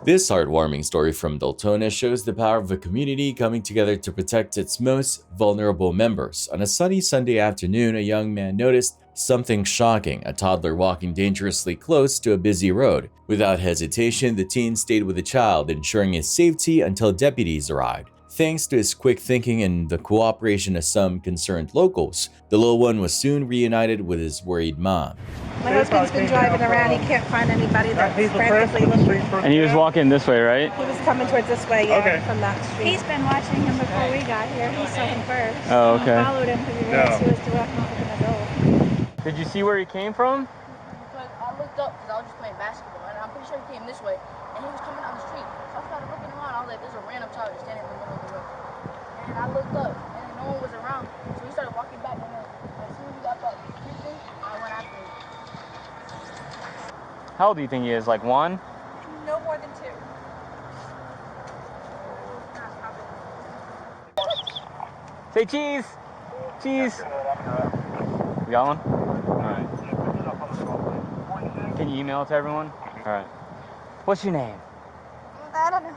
This heartwarming story from Deltona shows the power of a community coming together to protect its most vulnerable members. On a sunny Sunday afternoon, a young man noticed something shocking: a toddler walking dangerously close to a busy road. Without hesitation, the teen stayed with the child, ensuring his safety until deputies arrived. Thanks to his quick thinking and the cooperation of some concerned locals, the little one was soon reunited with his worried mom. My husband's been driving around. He can't find anybody that's frantically looking. And he was walking this way, right? He was coming towards this way, yeah, Okay. from that street. He's been watching him before we got here. He saw him first. Oh, okay. He followed him because he realized he was directly open the door. Did you see where he came from? Because I looked up because I was just playing basketball, and I'm pretty sure he came this way, and he was coming down the street. So I started looking around. I was like, there's a random child just standing in the middle of the road. And I looked up, and then no one was around. So we started walking back, and then as soon as we got that thing, I went after him. How old do you think he is? Like 1? No more than 2. Say cheese! Cheese! You got one? Alright. Can you email it to everyone? Alright. What's your name? I don't know.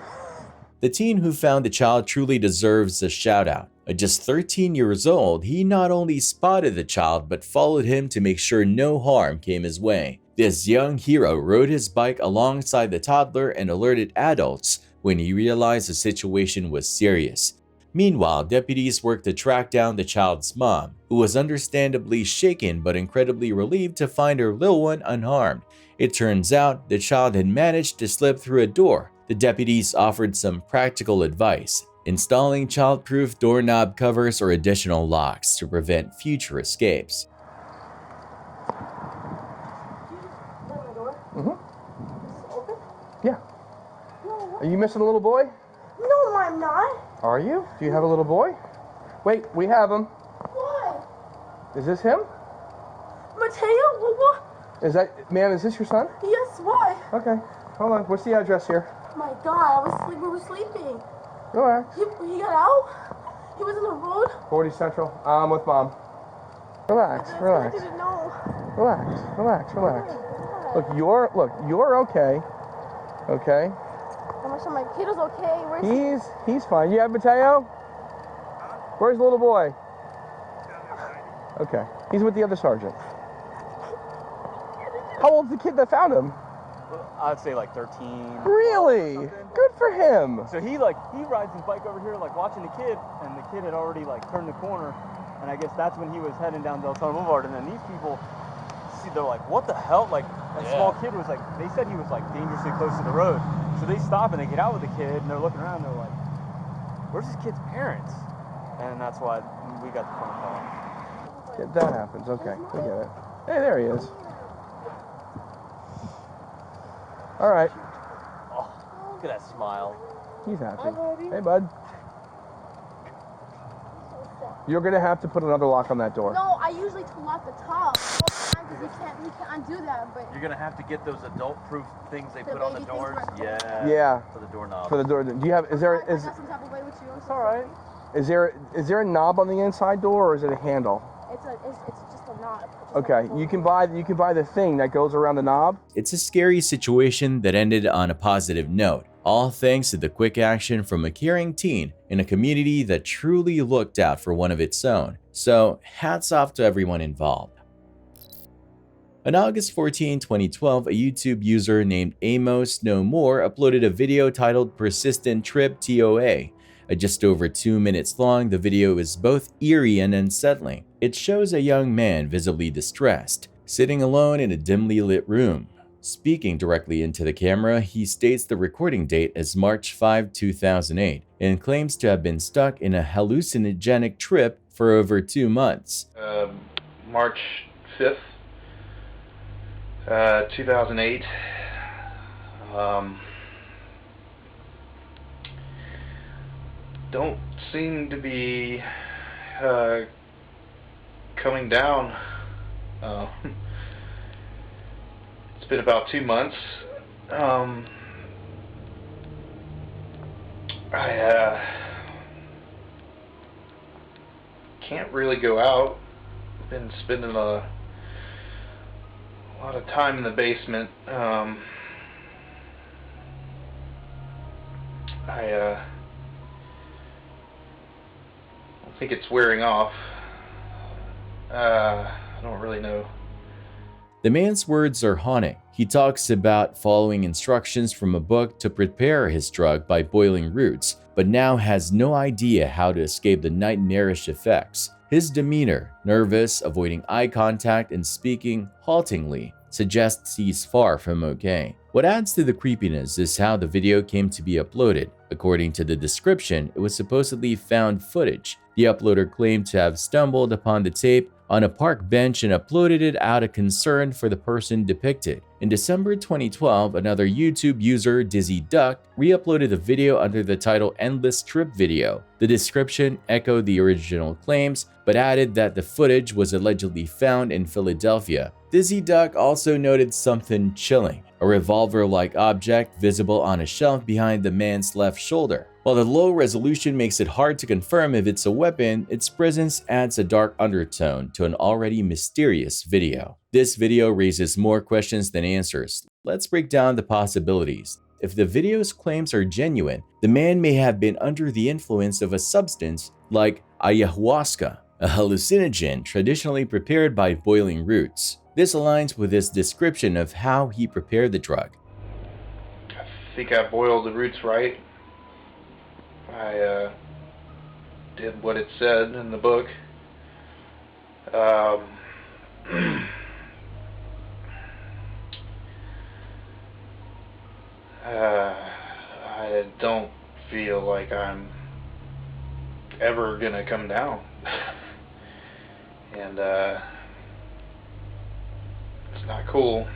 The teen who found the child truly deserves a shout out. At just 13 years old, he not only spotted the child but followed him to make sure no harm came his way. This young hero rode his bike alongside the toddler and alerted adults when he realized the situation was serious. Meanwhile, deputies worked to track down the child's mom, who was understandably shaken but incredibly relieved to find her little one unharmed. It turns out the child had managed to slip through a door. The deputies offered some practical advice: installing child-proof doorknob covers or additional locks to prevent future escapes. Yeah. Are you missing a little boy? No, I'm not. Are you? Do you have a little boy? Wait, we have him. Why? Is this him? Mateo? What? Is that, ma'am, is this your son? Yes, why? Okay. Hold on. What's the address here? My God, we were sleeping. Relax. He got out? He was in the road? 40 Central. I'm with mom. Relax, I relax, didn't know. relax, relax, relax. Look, you're okay. Okay. I'm not sure my kid is okay. Where's He's fine. You have Mateo? Where's the little boy? Okay. He's with the other sergeant. How old's the kid that found him? I'd say like 13. Really? Good for him. So he rides his bike over here like watching the kid, and the kid had already like turned the corner, and I guess that's when he was heading down Deltona Boulevard, and then these people see, they're like, what the hell? Like that small kid was like, they said he was like dangerously close to the road. So they stop and they get out with the kid, and they're looking around, and they're like, where's this kid's parents? And that's why we got the phone call. Yeah, that happens. Okay, we get it. Hey, there he is. All right. Oh, look at that smile. He's happy. Hi, buddy. Hey, bud. You're gonna have to put another lock on that door. No, I usually lock the top because we can't undo that. But You're gonna have to get those adult-proof things they The put on the baby things doors. right. Yeah. For the doorknob. For the door. Do you have? Is there? I Is got some type of way with you. It's all right. is there a knob on the inside door, or is it a handle? It's just a knot. Okay, you can buy the thing that goes around the knob. It's a scary situation that ended on a positive note, all thanks to the quick action from a caring teen in a community that truly looked out for one of its own. So, hats off to everyone involved. On August 14, 2012, a YouTube user named Amos No More uploaded a video titled Persistent Trip TOA. At just over 2 minutes long, the video is both eerie and unsettling. It shows a young man visibly distressed, sitting alone in a dimly lit room. Speaking directly into the camera, he states the recording date as March 5, 2008, and claims to have been stuck in a hallucinogenic trip for over 2 months. March 5th, 2008. Don't seem to be coming down. It's been about 2 months. I can't really go out. Been spending a lot of time in the basement. I think it's wearing off. I don't really know. The man's words are haunting. He talks about following instructions from a book to prepare his drug by boiling roots, but now has no idea how to escape the nightmarish effects. His demeanor, nervous, avoiding eye contact, and speaking haltingly, suggests he's far from okay. What adds to the creepiness is how the video came to be uploaded. According to the description, it was supposedly found footage. The uploader claimed to have stumbled upon the tape on a park bench and uploaded it out of concern for the person depicted. In December 2012, another YouTube user, Dizzy Duck, re-uploaded the video under the title Endless Trip Video. The description echoed the original claims, but added that the footage was allegedly found in Philadelphia. Dizzy Duck also noted something chilling, a revolver-like object visible on a shelf behind the man's left shoulder. While the low resolution makes it hard to confirm if it's a weapon, its presence adds a dark undertone to an already mysterious video. This video raises more questions than answers. Let's break down the possibilities. If the video's claims are genuine, the man may have been under the influence of a substance like ayahuasca, a hallucinogen traditionally prepared by boiling roots. This aligns with his description of how he prepared the drug. I think I boiled the roots right. I did what it said in the book. I don't feel like I'm ever gonna come down. And it's not cool.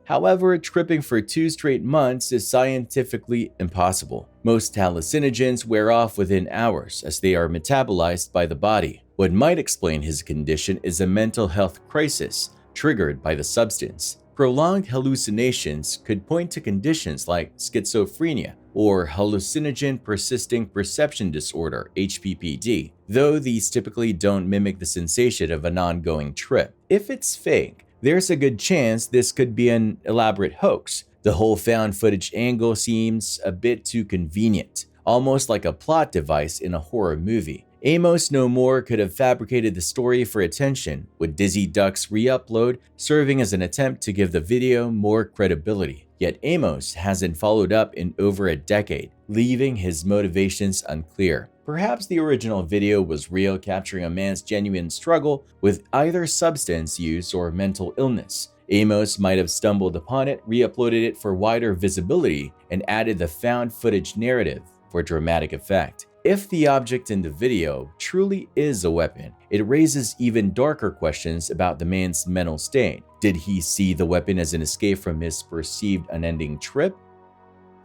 However, tripping for 2 straight months is scientifically impossible. Most hallucinogens wear off within hours as they are metabolized by the body. What might explain his condition is a mental health crisis triggered by the substance. Prolonged hallucinations could point to conditions like schizophrenia or hallucinogen persisting perception disorder (HPPD), though these typically don't mimic the sensation of an ongoing trip. If it's fake, there's a good chance this could be an elaborate hoax. The whole found footage angle seems a bit too convenient, almost like a plot device in a horror movie. Amos No More could have fabricated the story for attention, with Dizzy Duck's re-upload serving as an attempt to give the video more credibility. Yet Amos hasn't followed up in over a decade, leaving his motivations unclear. Perhaps the original video was real, capturing a man's genuine struggle with either substance use or mental illness. Amos might have stumbled upon it, re-uploaded it for wider visibility, and added the found footage narrative for dramatic effect. If the object in the video truly is a weapon, it raises even darker questions about the man's mental state. Did he see the weapon as an escape from his perceived unending trip?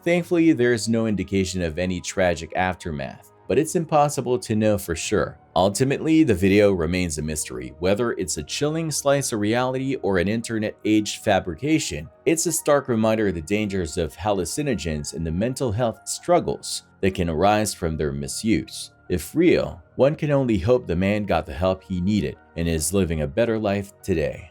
Thankfully, there is no indication of any tragic aftermath, but it's impossible to know for sure. Ultimately, the video remains a mystery. Whether it's a chilling slice of reality or an internet-age fabrication, it's a stark reminder of the dangers of hallucinogens and the mental health struggles that can arise from their misuse. If real, one can only hope the man got the help he needed and is living a better life today.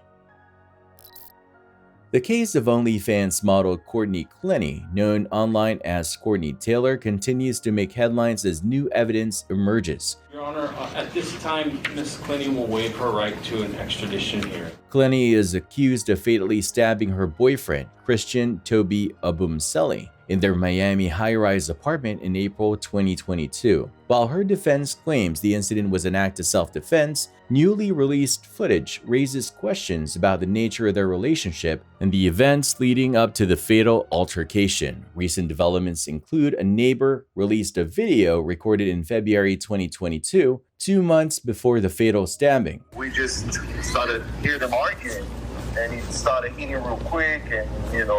The case of OnlyFans model Courtney Clenny, known online as Courtney Taylor, continues to make headlines as new evidence emerges. Your Honor, at this time, Ms. Clenny will waive her right to an extradition hearing. Clenny is accused of fatally stabbing her boyfriend, Christian Toby Abumseli, in their Miami high-rise apartment in April 2022. While her defense claims the incident was an act of self-defense, newly released footage raises questions about the nature of their relationship and the events leading up to the fatal altercation. Recent developments include a neighbor released a video recorded in February 2022, 2 months before the fatal stabbing. We just started hearing them arguing, and he started eating real quick, and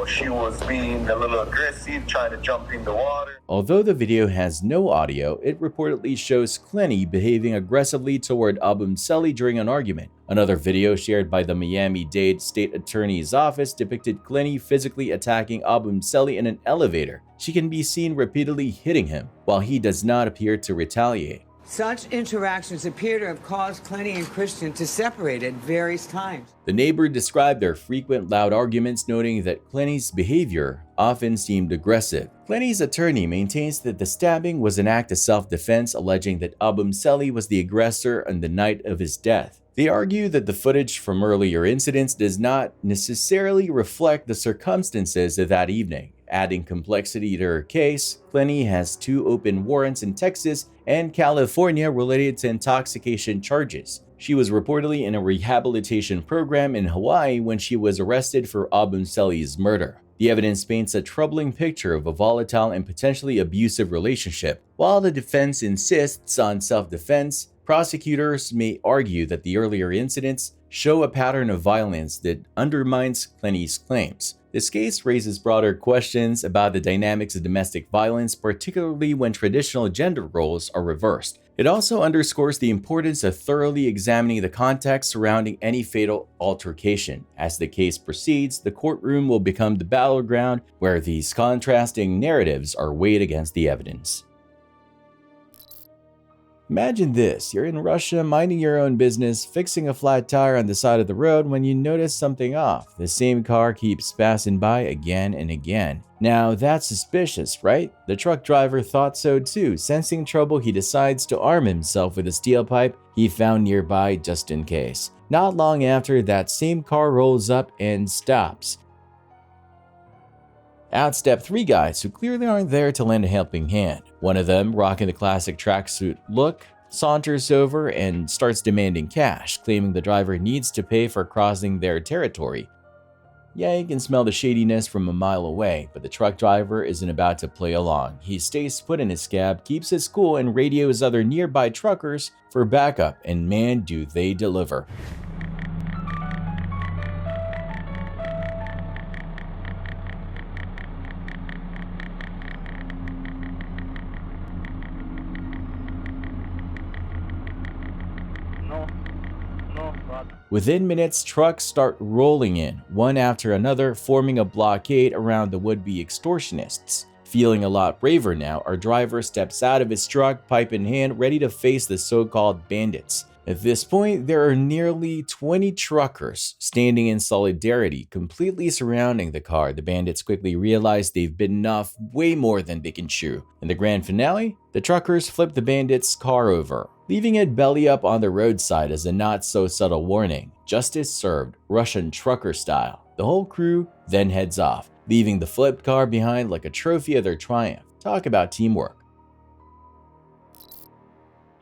she was being a little aggressive, trying to jump in the water. Although the video has no audio, it reportedly shows Clenny behaving aggressively toward Abumseli during an argument. Another video shared by the Miami-Dade State Attorney's Office depicted Clenny physically attacking Abumseli in an elevator. She can be seen repeatedly hitting him, while he does not appear to retaliate. Such interactions appear to have caused Clenny and Christian to separate at various times. The neighbor described their frequent loud arguments, noting that Clenny's behavior often seemed aggressive. Clenny's attorney maintains that the stabbing was an act of self-defense, alleging that Abumseli was the aggressor on the night of his death. They argue that the footage from earlier incidents does not necessarily reflect the circumstances of that evening. Adding complexity to her case, Clenny has 2 open warrants in Texas and California related to intoxication charges. She was reportedly in a rehabilitation program in Hawaii when she was arrested for Abumseli's murder. The evidence paints a troubling picture of a volatile and potentially abusive relationship. While the defense insists on self-defense, prosecutors may argue that the earlier incidents show a pattern of violence that undermines Clenny's claims. This case raises broader questions about the dynamics of domestic violence, particularly when traditional gender roles are reversed. It also underscores the importance of thoroughly examining the context surrounding any fatal altercation. As the case proceeds, the courtroom will become the battleground where these contrasting narratives are weighed against the evidence. Imagine this, you're in Russia minding your own business, fixing a flat tire on the side of the road when you notice something off. The same car keeps passing by again and again. Now that's suspicious, right? The truck driver thought so too. Sensing trouble, he decides to arm himself with a steel pipe he found nearby just in case. Not long after, that same car rolls up and stops. Out step 3 guys who clearly aren't there to lend a helping hand. One of them, rocking the classic tracksuit look, saunters over and starts demanding cash, claiming the driver needs to pay for crossing their territory. Yeah, you can smell the shadiness from a mile away, but the truck driver isn't about to play along. He stays put in his cab, keeps his cool, and radios other nearby truckers for backup, and man, do they deliver. Within minutes, trucks start rolling in, one after another, forming a blockade around the would-be extortionists. Feeling a lot braver now, our driver steps out of his truck, pipe in hand, ready to face the so-called bandits. At this point, there are nearly 20 truckers standing in solidarity, completely surrounding the car. The bandits quickly realize they've bitten off way more than they can chew. In the grand finale, the truckers flip the bandits' car over, leaving it belly up on the roadside as a not-so-subtle warning. Justice served, Russian trucker style. The whole crew then heads off, leaving the flipped car behind like a trophy of their triumph. Talk about teamwork.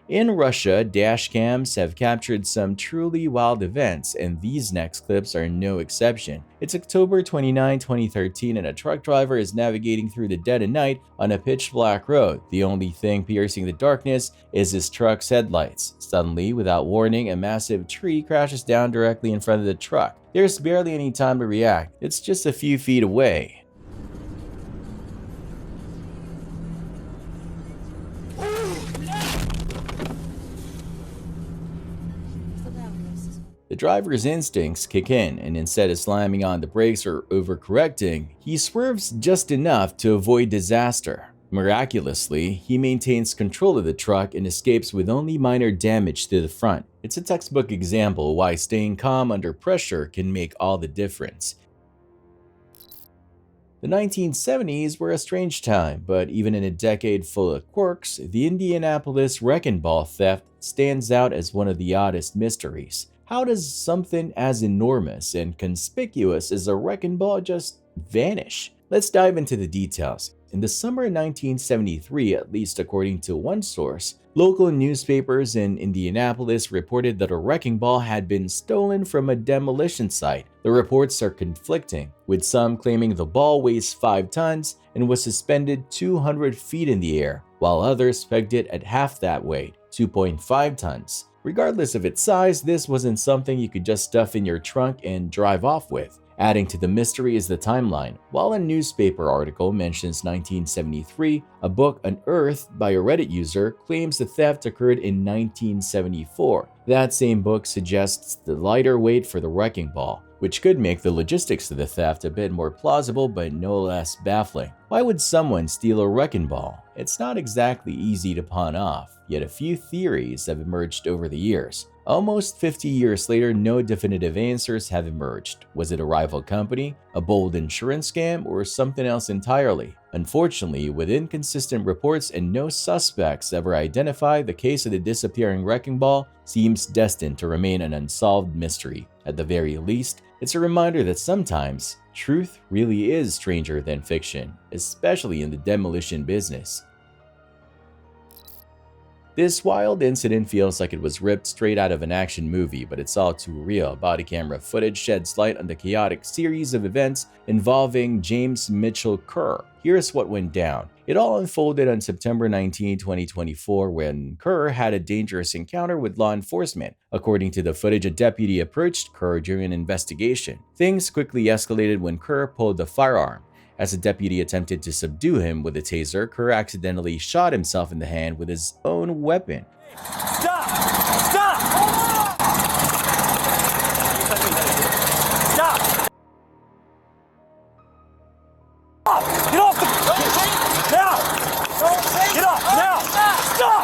In Russia, dash cams have captured some truly wild events, and these next clips are no exception. It's October 29, 2013, and a truck driver is navigating through the dead of night on a pitch-black road. The only thing piercing the darkness is his truck's headlights. Suddenly, without warning, a massive tree crashes down directly in front of the truck. There's barely any time to react. It's just a few feet away. The driver's instincts kick in, and instead of slamming on the brakes or overcorrecting, he swerves just enough to avoid disaster. Miraculously, he maintains control of the truck and escapes with only minor damage to the front. It's a textbook example of why staying calm under pressure can make all the difference. The 1970s were a strange time, but even in a decade full of quirks, the Indianapolis wrecking ball theft stands out as one of the oddest mysteries. How does something as enormous and conspicuous as a wrecking ball just vanish? Let's dive into the details. In the summer of 1973, at least according to one source, local newspapers in Indianapolis reported that a wrecking ball had been stolen from a demolition site. The reports are conflicting, with some claiming the ball weighs 5 tons and was suspended 200 feet in the air, while others pegged it at half that weight, 2.5 tons. Regardless of its size, this wasn't something you could just stuff in your trunk and drive off with. Adding to the mystery is the timeline. While a newspaper article mentions 1973, a book unearthed by a Reddit user claims the theft occurred in 1974. That same book suggests the lighter weight for the wrecking ball. which could make the logistics of the theft a bit more plausible but no less baffling. Why would someone steal a wrecking ball? It's not exactly easy to pawn off, yet a few theories have emerged over the years. Almost 50 years later, no definitive answers have emerged. Was it a rival company, a bold insurance scam, or something else entirely? Unfortunately, with inconsistent reports and no suspects ever identified, the case of the disappearing wrecking ball seems destined to remain an unsolved mystery. At the very least, it's a reminder that sometimes truth really is stranger than fiction, especially in the demolition business. This wild incident feels like it was ripped straight out of an action movie, but it's all too real. Body camera footage sheds light on the chaotic series of events involving James Mitchell Kerr. Here's what went down. It all unfolded on September 19, 2024, when Kerr had a dangerous encounter with law enforcement. According to the footage, a deputy approached Kerr during an investigation. Things quickly escalated when Kerr pulled a firearm. As the deputy attempted to subdue him with a taser, Kerr accidentally shot himself in the hand with his own weapon. Stop! Stop! Stop! Get off the... Now! Get off! Now! Stop! Stop!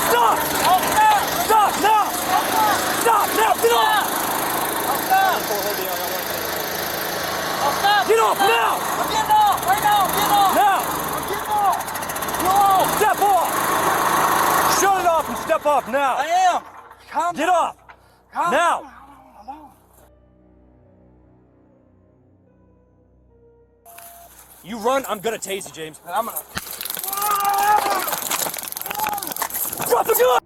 Stop! Stop! Now! Stop! Now! Get off! Get off now! I'm getting off right now! Get off! Now! I'm getting off! Go off! Step off! Shut it off and step off now! I am! Calm Get off! Calm now! You run, I'm gonna tase you, James. And I'm gonna... Drop the gun!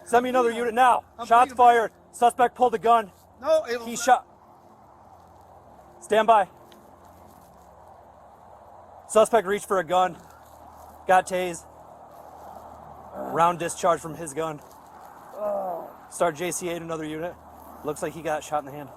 Send me another unit now. Shots fired. Suspect pulled the gun. No, he shot. Stand by. Suspect reached for a gun. Got tased. Round discharge from his gun. Start JCA'd another unit. Looks like he got shot in the hand.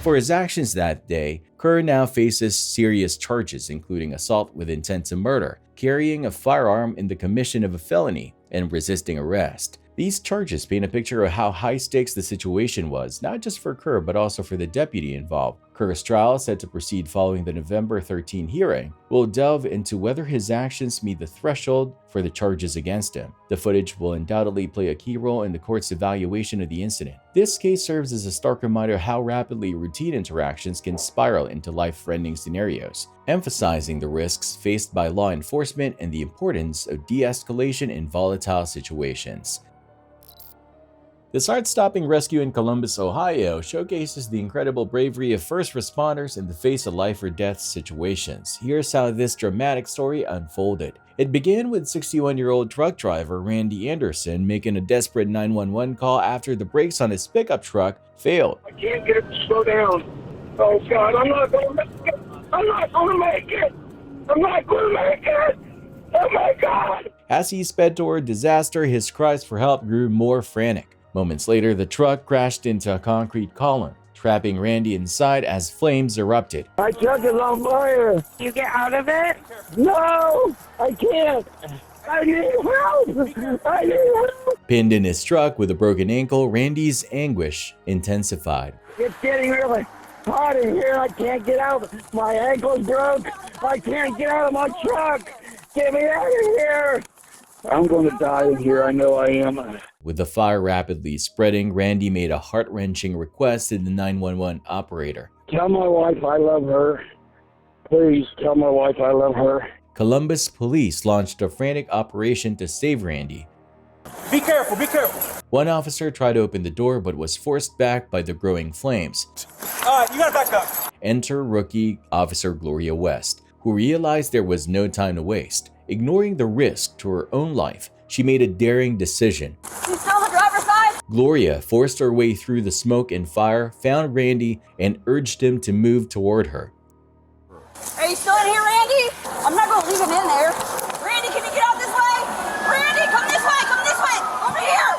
For his actions that day, Kerr now faces serious charges, including assault with intent to murder, carrying a firearm in the commission of a felony, and resisting arrest. These charges paint a picture of how high stakes the situation was, not just for Kerr but also for the deputy involved. Kerr's trial, set to proceed following the November 13 hearing, will delve into whether his actions meet the threshold for the charges against him. The footage will undoubtedly play a key role in the court's evaluation of the incident. This case serves as a stark reminder how rapidly routine interactions can spiral into life-threatening scenarios, emphasizing the risks faced by law enforcement and the importance of de-escalation in volatile situations. This heart-stopping rescue in Columbus, Ohio showcases the incredible bravery of first responders in the face of life-or-death situations. Here's how this dramatic story unfolded. It began with 61-year-old truck driver Randy Anderson making a desperate 911 call after the brakes on his pickup truck failed. I can't get it to slow down. Oh God, I'm not going to make it. I'm not going to make it. I'm not going to make it. Oh my God. As he sped toward disaster, his cries for help grew more frantic. Moments later, the truck crashed into a concrete column, trapping Randy inside as flames erupted. My truck is on fire. You get out of it? No, I can't. I need help. I need help. Pinned in his truck with a broken ankle, Randy's anguish intensified. It's getting really hot in here. I can't get out. My ankle's broke. I can't get out of my truck. Get me out of here. I'm going to die in here. I know I am. With the fire rapidly spreading, Randy made a heart-wrenching request to the 911 operator. Tell my wife I love her. Please tell my wife I love her. Columbus police launched a frantic operation to save Randy. Be careful, be careful. One officer tried to open the door but was forced back by the growing flames. All right, you gotta back up. Enter rookie officer Gloria West, who realized there was no time to waste. Ignoring the risk to her own life, she made a daring decision. You still on the driver's side? Gloria forced her way through the smoke and fire, found Randy, and urged him to move toward her. Are you still in here, Randy? I'm not gonna leave him in there. Randy, can you get out this way? Randy, come this way, come this way. Over here.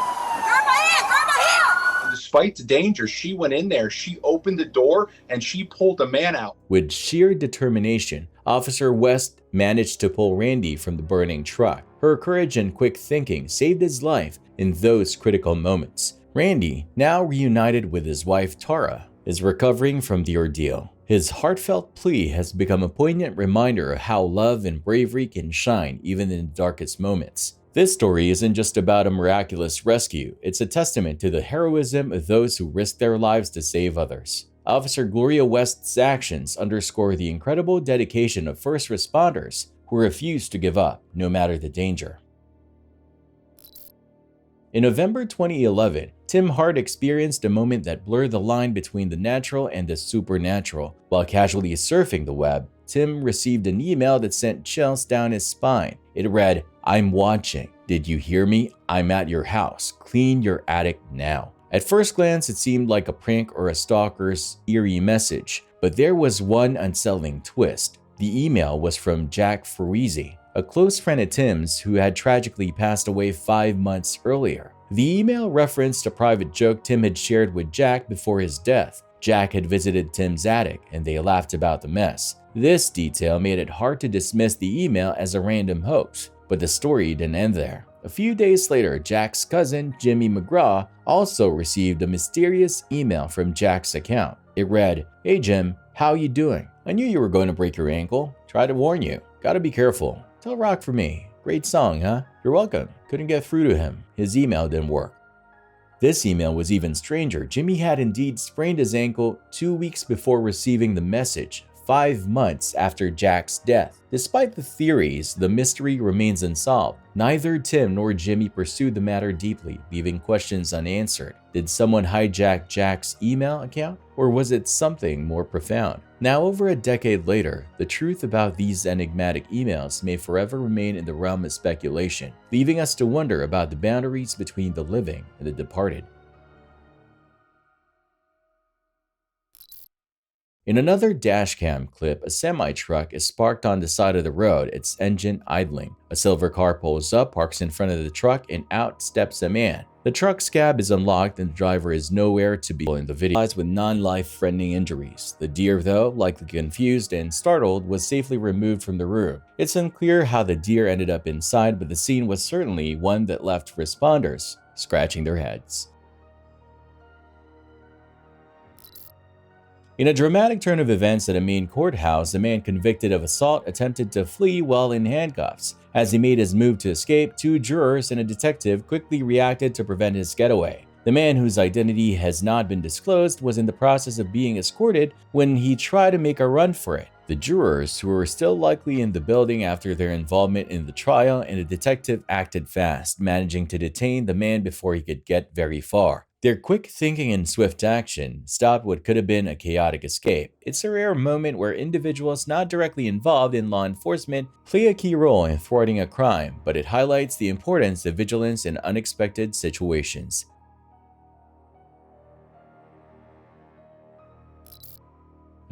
Grab my hand, grab my hand. Despite the danger, she went in there, she opened the door, and she pulled a man out. With sheer determination, Officer West managed to pull Randy from the burning truck. Her courage and quick thinking saved his life in those critical moments. Randy, now reunited with his wife Tara, is recovering from the ordeal. His heartfelt plea has become a poignant reminder of how love and bravery can shine even in the darkest moments. This story isn't just about a miraculous rescue, it's a testament to the heroism of those who risk their lives to save others. Officer Gloria West's actions underscore the incredible dedication of first responders who refuse to give up, no matter the danger. In November 2011, Tim Hart experienced a moment that blurred the line between the natural and the supernatural. While casually surfing the web, Tim received an email that sent chills down his spine. It read, "I'm watching. Did you hear me? I'm at your house. Clean your attic now." At first glance, it seemed like a prank or a stalker's eerie message, but there was one unsettling twist. The email was from Jack Ferrizzi, a close friend of Tim's who had tragically passed away 5 months earlier. The email referenced a private joke Tim had shared with Jack before his death. Jack had visited Tim's attic and they laughed about the mess. This detail made it hard to dismiss the email as a random hoax, but the story didn't end there. A few days later, Jack's cousin, Jimmy McGraw, also received a mysterious email from Jack's account. It read, "Hey Jim, how you doing? I knew you were going to break your ankle. Tried to warn you. Gotta be careful. Tell Rock for me. Great song, huh? You're welcome." Couldn't get through to him. His email didn't work. This email was even stranger. Jimmy had indeed sprained his ankle 2 weeks before receiving the message, 5 months after Jack's death. Despite the theories, the mystery remains unsolved. Neither Tim nor Jimmy pursued the matter deeply, leaving questions unanswered. Did someone hijack Jack's email account? Or was it something more profound? Now, over a decade later, the truth about these enigmatic emails may forever remain in the realm of speculation, leaving us to wonder about the boundaries between the living and the departed. In another dashcam clip, a semi-truck is parked on the side of the road, its engine idling. A silver car pulls up, parks in front of the truck, and out steps a man. The truck's cab is unlocked and the driver is nowhere to be in the video, with non-life-threatening injuries. The deer, though, likely confused and startled, was safely removed from the room. It's unclear how the deer ended up inside, but the scene was certainly one that left responders scratching their heads. In a dramatic turn of events at a Maine courthouse, a man convicted of assault attempted to flee while in handcuffs. As he made his move to escape, 2 jurors and a detective quickly reacted to prevent his getaway. The man, whose identity has not been disclosed, was in the process of being escorted when he tried to make a run for it. The jurors, who were still likely in the building after their involvement in the trial, and the detective acted fast, managing to detain the man before he could get very far. Their quick thinking and swift action stopped what could have been a chaotic escape. It's a rare moment where individuals not directly involved in law enforcement play a key role in thwarting a crime, but it highlights the importance of vigilance in unexpected situations.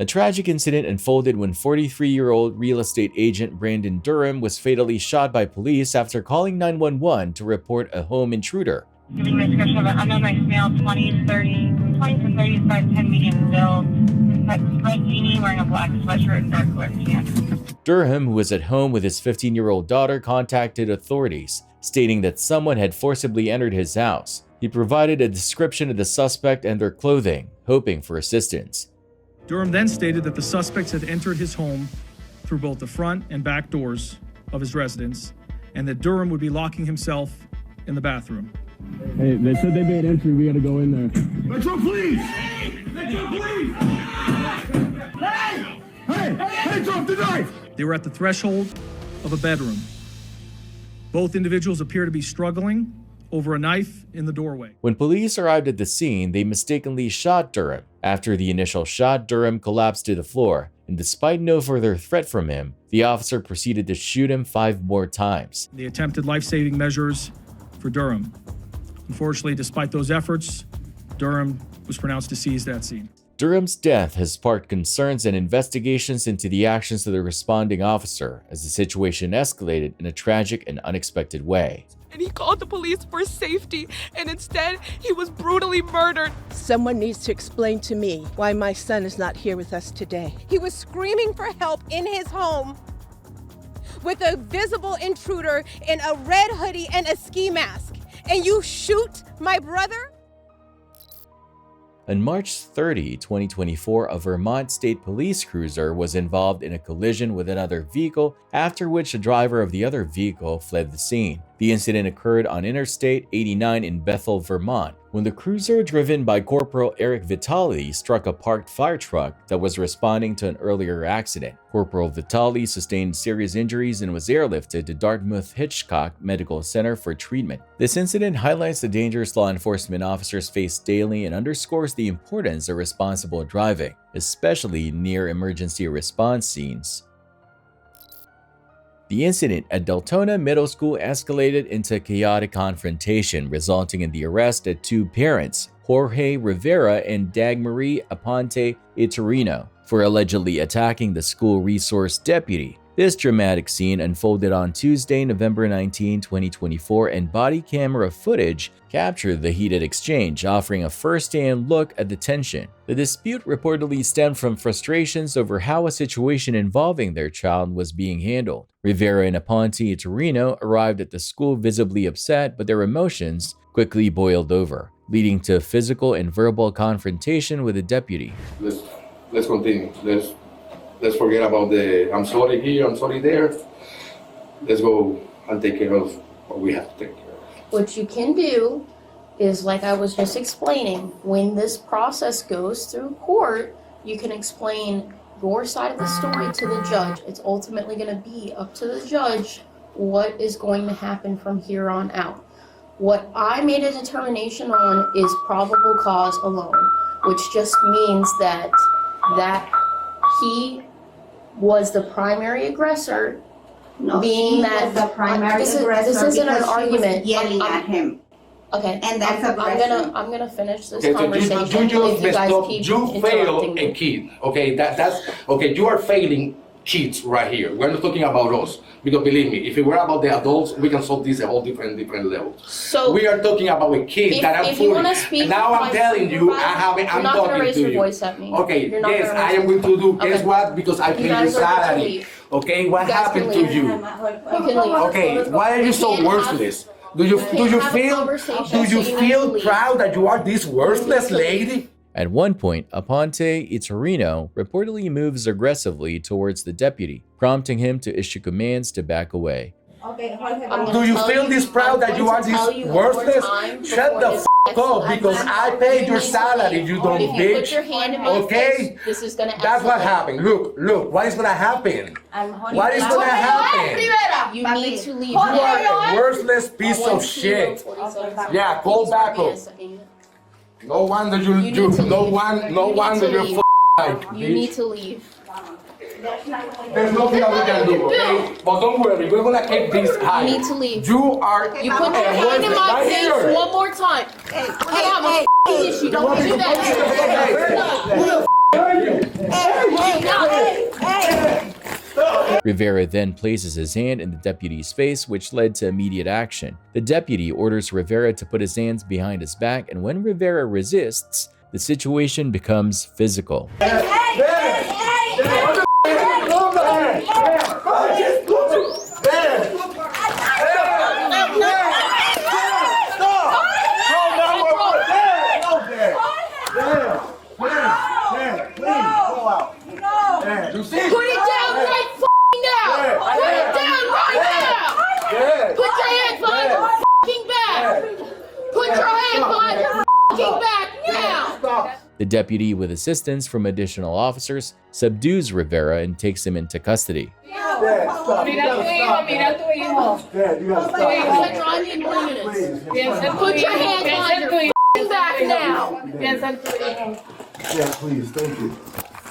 A tragic incident unfolded when 43-year-old real estate agent Brandon Durham was fatally shot by police after calling 911 to report a home intruder. Giving the description of an unknown male, 20 to 35, 10 medium build, red beanie, wearing a black sweatshirt, dark colored pants. Durham, who was at home with his 15-year-old daughter, contacted authorities, stating that someone had forcibly entered his house. He provided a description of the suspect and their clothing, hoping for assistance. Durham then stated that the suspects had entered his home through both the front and back doors of his residence, and that Durham would be locking himself in the bathroom. Hey, they said they made entry. We gotta go in there. Metro Police! Metro Police! Hey! Hey, drop the knife! They were at the threshold of a bedroom. Both individuals appear to be struggling over a knife in the doorway. When police arrived at the scene, they mistakenly shot Durham. After the initial shot, Durham collapsed to the floor, and despite no further threat from him, the officer proceeded to shoot him 5 more times. They attempted life-saving measures for Durham. Unfortunately, despite those efforts, Durham was pronounced deceased at scene. Durham's death has sparked concerns and investigations into the actions of the responding officer as the situation escalated in a tragic and unexpected way. and he called the police for safety, and instead he was brutally murdered. Someone needs to explain to me why my son is not here with us today. He was screaming for help in his home with a visible intruder in a red hoodie and a ski mask, and you shoot my brother? On March 30, 2024, a Vermont State Police cruiser was involved in a collision with another vehicle, after which the driver of the other vehicle fled the scene. The incident occurred on Interstate 89 in Bethel, Vermont, when the cruiser driven by Corporal Eric Vitale struck a parked fire truck that was responding to an earlier accident. Corporal Vitale sustained serious injuries and was airlifted to Dartmouth-Hitchcock Medical Center for treatment. This incident highlights the dangers law enforcement officers face daily and underscores the importance of responsible driving, especially near emergency response scenes. The incident at Deltona Middle School escalated into a chaotic confrontation, resulting in the arrest of two parents, Jorge Rivera and Dagmary Aponte Iturino, for allegedly attacking the school resource deputy. This dramatic scene unfolded on Tuesday, November 19, 2024, and body camera footage captured the heated exchange, offering a first-hand look at the tension. The dispute reportedly stemmed from frustrations over how a situation involving their child was being handled. Rivera and Aponte Iturino arrived at the school visibly upset, but their emotions quickly boiled over, leading to a physical and verbal confrontation with the deputy. Let's continue. Let's forget about the I'm sorry here, I'm sorry there. Let's go and take care of what we have to take care of. What you can do is, like I was just explaining, when this process goes through court, you can explain your side of the story to the judge. It's ultimately going to be up to the judge what is going to happen from here on out. What I made a determination on is probable cause alone, which just means that he was the primary aggressor, No, being she that was the primary aggressor this isn't an because she was argument. yelling at him. Okay, And that's I'm gonna finish this Okay, so conversation you just if you messed guys up. keep You fail interrupting a me. kid. Okay, that's okay. You are failing kids right here. We're not talking about us, because believe me, if it were about the adults, we can solve this at all different levels. So we are talking about a kid that I'm if you fooling. wanna speak Now with I'm my telling you, I'm you're not gonna talking raise to your you. voice at me. Okay, You're not yes, gonna I raise am going to do. Okay. Guess what? Because I pay you guys are going to salary. leave. Okay, what You guys happened can to leave. you? You can leave. Okay, why are you so worthless? Do you feel proud that you are this worthless lady? At one point, Aponte Iturino reportedly moves aggressively towards the deputy, prompting him to issue commands to back away. Okay, Do you feel this proud that you are this worthless? Shut the f up, because I paid your salary, you dumb If you put bitch. your hand in my Okay? face, this is gonna That's what escalate. happened. Look, what is gonna happen? What is gonna happen? You need to leave. You are a worthless piece of shit. Yeah, call back up. No wonder no wonder you're f***ing You need to leave. There's nothing that we can do, okay? But don't worry, we're gonna keep this high. You need to leave. You are. You put your hand in my right face here. one more time. I have a f***ing issue. Don't do that. Rivera then places his hand in the deputy's face, which led to immediate action. The deputy orders Rivera to put his hands behind his back, and when Rivera resists, the situation becomes physical. Put it down right f***ing now! Put it down right now! Put your hands behind your f***ing back! Put your hands behind your f***ing back now! The deputy, with assistance from additional officers, subdues Rivera and takes him into custody. Put your hands behind your f***ing back now! Yeah, please, thank you.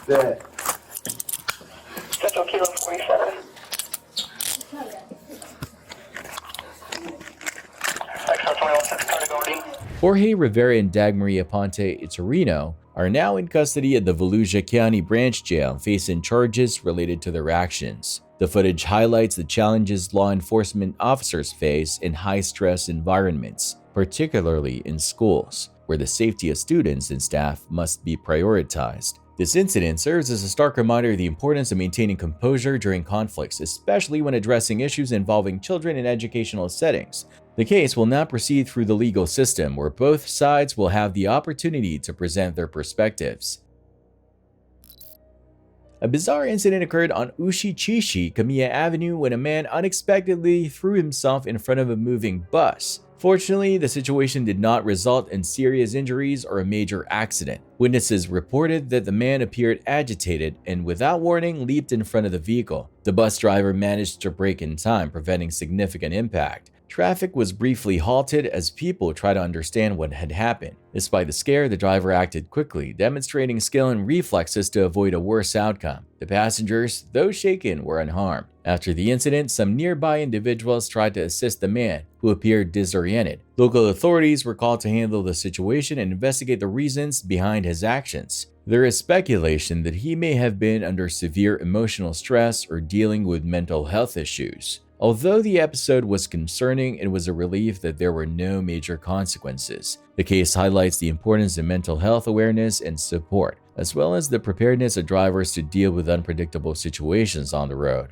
Dad. Central Kilo 47. Jorge Rivera and Dagmary Aponte Iturino are now in custody at the Volusia County Branch Jail, facing charges related to their actions. The The footage highlights the challenges law enforcement officers face in high-stress environments, particularly in schools, where the safety of students and staff must be prioritized. This incident serves as a stark reminder of the importance of maintaining composure during conflicts, especially when addressing issues involving children in educational settings. The case will now proceed through the legal system, where both sides will have the opportunity to present their perspectives. A bizarre incident occurred on Ushichishi Kamiya Avenue when a man unexpectedly threw himself in front of a moving bus. Fortunately, the situation did not result in serious injuries or a major accident. Witnesses reported that the man appeared agitated and, without warning, leaped in front of the vehicle. The bus driver managed to brake in time, preventing significant impact. Traffic was briefly halted as people tried to understand what had happened. Despite the scare, the driver acted quickly, demonstrating skill and reflexes to avoid a worse outcome. The passengers, though shaken, were unharmed. After the incident, some nearby individuals tried to assist the man, who appeared disoriented. Local authorities were called to handle the situation and investigate the reasons behind his actions. There is speculation that he may have been under severe emotional stress or dealing with mental health issues. Although the episode was concerning, it was a relief that there were no major consequences. The case highlights the importance of mental health awareness and support, as well as the preparedness of drivers to deal with unpredictable situations on the road.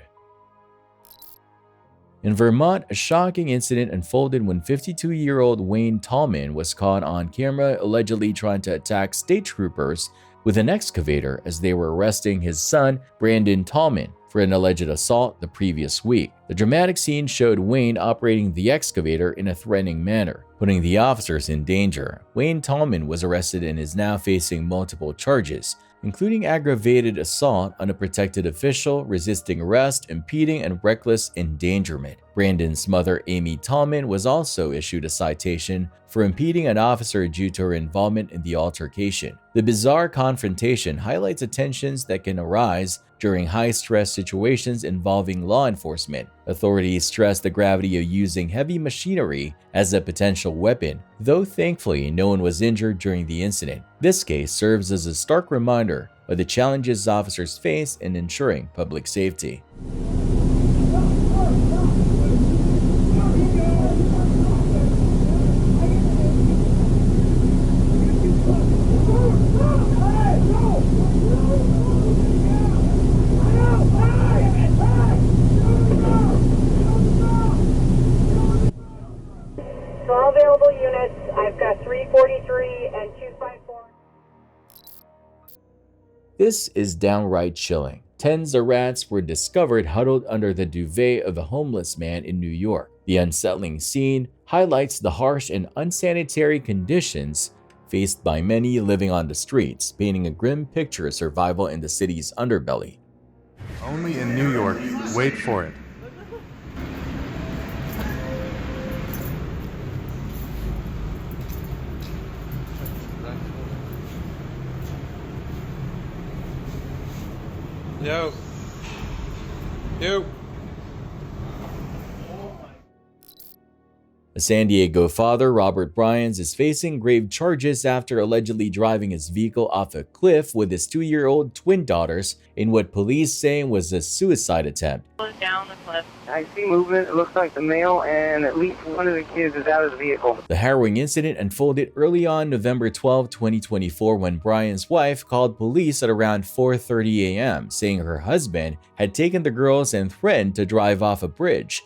In Vermont, a shocking incident unfolded when 52-year-old Wayne Tallman was caught on camera allegedly trying to attack state troopers with an excavator as they were arresting his son, Brandon Tallman, for an alleged assault the previous week. The dramatic scene showed Wayne operating the excavator in a threatening manner, putting the officers in danger. Wayne Tallman was arrested and is now facing multiple charges, including aggravated assault on a protected official, resisting arrest, impeding, and reckless endangerment. Brandon's mother, Amy Tallman, was also issued a citation for impeding an officer due to her involvement in the altercation. The bizarre confrontation highlights the tensions that can arise during high-stress situations involving law enforcement. Authorities stress the gravity of using heavy machinery as a potential weapon, though thankfully no one was injured during the incident. This case serves as a stark reminder of the challenges officers face in ensuring public safety. For all available units, I've got 343 and 254. This is downright chilling. Tens of rats were discovered huddled under the duvet of a homeless man in New York. The unsettling scene highlights the harsh and unsanitary conditions faced by many living on the streets, painting a grim picture of survival in the city's underbelly. Only in New York. Wait for it. No. No. A San Diego father, Robert Bryans, is facing grave charges after allegedly driving his vehicle off a cliff with his 2-year-old twin daughters in what police say was a suicide attempt. Down the cliff. I see movement. It looks like the male and at least one of the kids is out of the vehicle. The harrowing incident unfolded early on November 12, 2024, when Brian's wife called police at around 4:30 a.m., saying her husband had taken the girls and threatened to drive off a bridge.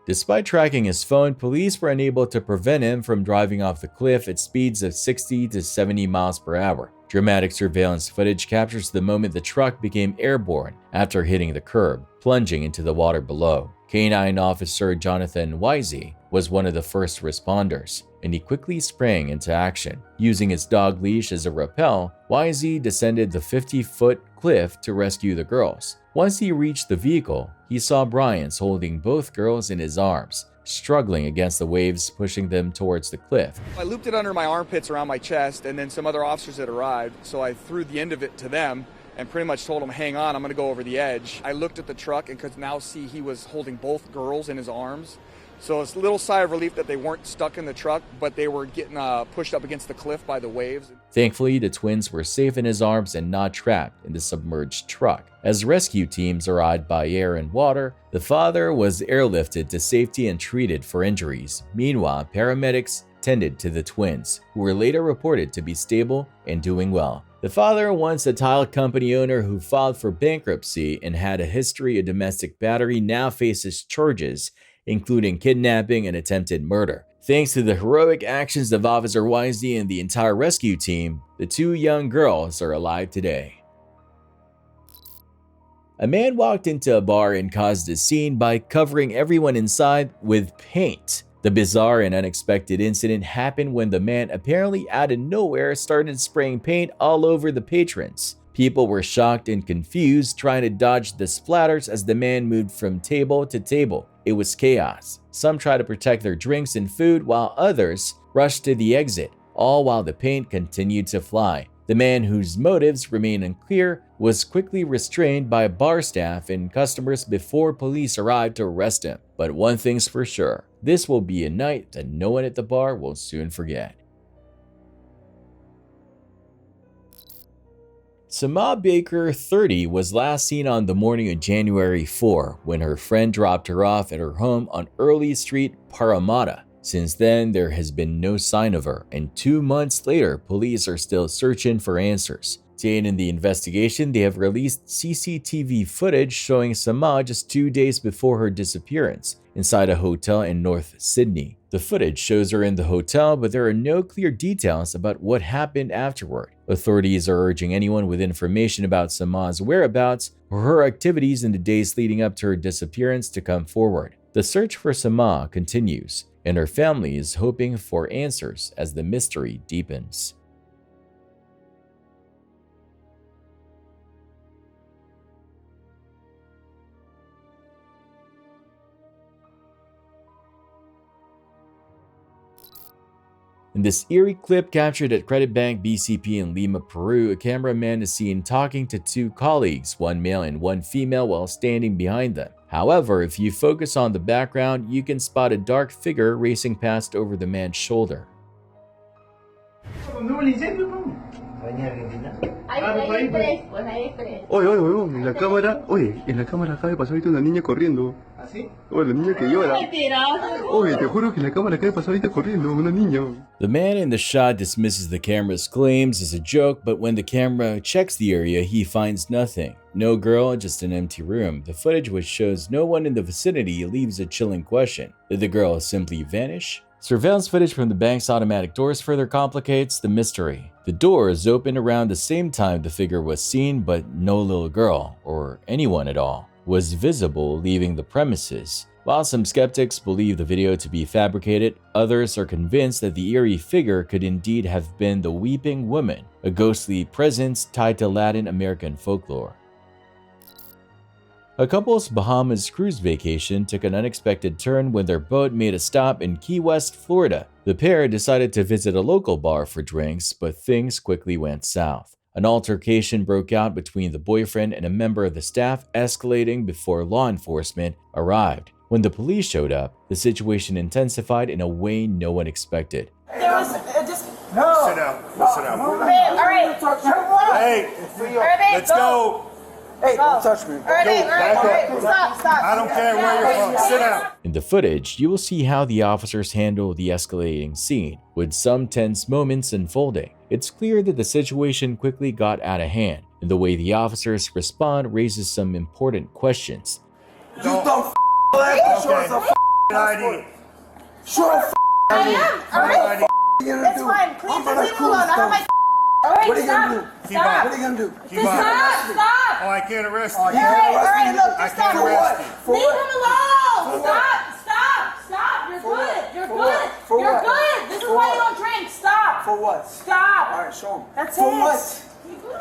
Despite tracking his phone, police were unable to prevent him from driving off the cliff at speeds of 60 to 70 miles per hour. Dramatic surveillance footage captures the moment the truck became airborne after hitting the curb, plunging into the water below. Canine Officer Jonathan Wisey was one of the first responders, and he quickly sprang into action. Using his dog leash as a rappel, Wisey descended the 50-foot cliff to rescue the girls. Once he reached the vehicle, he saw Bryans holding both girls in his arms, struggling against the waves pushing them towards the cliff. I looped it under my armpits around my chest, and then some other officers had arrived, so I threw the end of it to them and pretty much told them, hang on, I'm going to go over the edge. I looked at the truck and could now see he was holding both girls in his arms. So it's a little sigh of relief that they weren't stuck in the truck, but they were getting pushed up against the cliff by the waves. Thankfully, the twins were safe in his arms and not trapped in the submerged truck. As rescue teams arrived by air and water, the father was airlifted to safety and treated for injuries. Meanwhile, paramedics tended to the twins, who were later reported to be stable and doing well. The father, once a tile company owner who filed for bankruptcy and had a history of domestic battery, now faces charges including kidnapping and attempted murder. Thanks to the heroic actions of Officer Wisey and the entire rescue team, the two young girls are alive today. A man walked into a bar and caused a scene by covering everyone inside with paint. The bizarre and unexpected incident happened when the man apparently out of nowhere started spraying paint all over the patrons. People were shocked and confused, trying to dodge the splatters as the man moved from table to table. It was chaos. Some tried to protect their drinks and food while others rushed to the exit, all while the paint continued to fly. The man, whose motives remain unclear, was quickly restrained by bar staff and customers before police arrived to arrest him. But one thing's for sure, this will be a night that no one at the bar will soon forget. Sama Baker, 30, was last seen on the morning of January 4 when her friend dropped her off at her home on Early Street, Parramatta. Since then, there has been no sign of her, and 2 months later, police are still searching for answers. To aid in the investigation, they have released CCTV footage showing Sama just 2 days before her disappearance inside a hotel in North Sydney. The footage shows her in the hotel, but there are no clear details about what happened afterward. Authorities are urging anyone with information about Sama's whereabouts or her activities in the days leading up to her disappearance to come forward. The search for Sama continues, and her family is hoping for answers as the mystery deepens. In this eerie clip captured at Credit Bank BCP in Lima, Peru, a cameraman is seen talking to two colleagues, one male and one female, while standing behind them. However, if you focus on the background, you can spot a dark figure racing past over the man's shoulder. Oye, en la cámara acaba de pasar ahorita una niña corriendo. ¿Así? Oye, la niña que llora. Oye, te juro que en la cámara acaba de pasar ahorita corriendo una niña. The man in the shot dismisses the camera's claims as a joke, but when the camera checks the area, he finds nothing. No girl, just an empty room. The footage, which shows no one in the vicinity, leaves a chilling question. Did the girl simply vanish? Surveillance footage from the bank's automatic doors further complicates the mystery. The doors opened around the same time the figure was seen, but no little girl, or anyone at all, was visible leaving the premises. While some skeptics believe the video to be fabricated, others are convinced that the eerie figure could indeed have been the Weeping Woman, a ghostly presence tied to Latin American folklore. A couple's Bahamas cruise vacation took an unexpected turn when their boat made a stop in Key West, Florida. The pair decided to visit a local bar for drinks, but things quickly went south. An altercation broke out between the boyfriend and a member of the staff, escalating before law enforcement arrived. When the police showed up, the situation intensified in a way no one expected. There was just... No! Sit down. Sit down. Hey, all right. Hey, let's go. Hey, don't touch me. All right, stop. I don't care where you're from. Sit down. In the footage, you will see how the officers handle the escalating scene, with some tense moments unfolding. It's clear that the situation quickly got out of hand, and the way the officers respond raises some important questions. You don't show us a ID. Show us a I am. All right. It's fine. Please just leave me alone. I have my... All right, what are you stop. gonna do? Stop. What are you gonna do? Stop. Oh, I can't arrest you. All right, look, just stop. For Leave what? him alone. Stop. You're good. You're good. This is why you don't drink. Stop. For what? Stop. All right, show him. That's For it. what?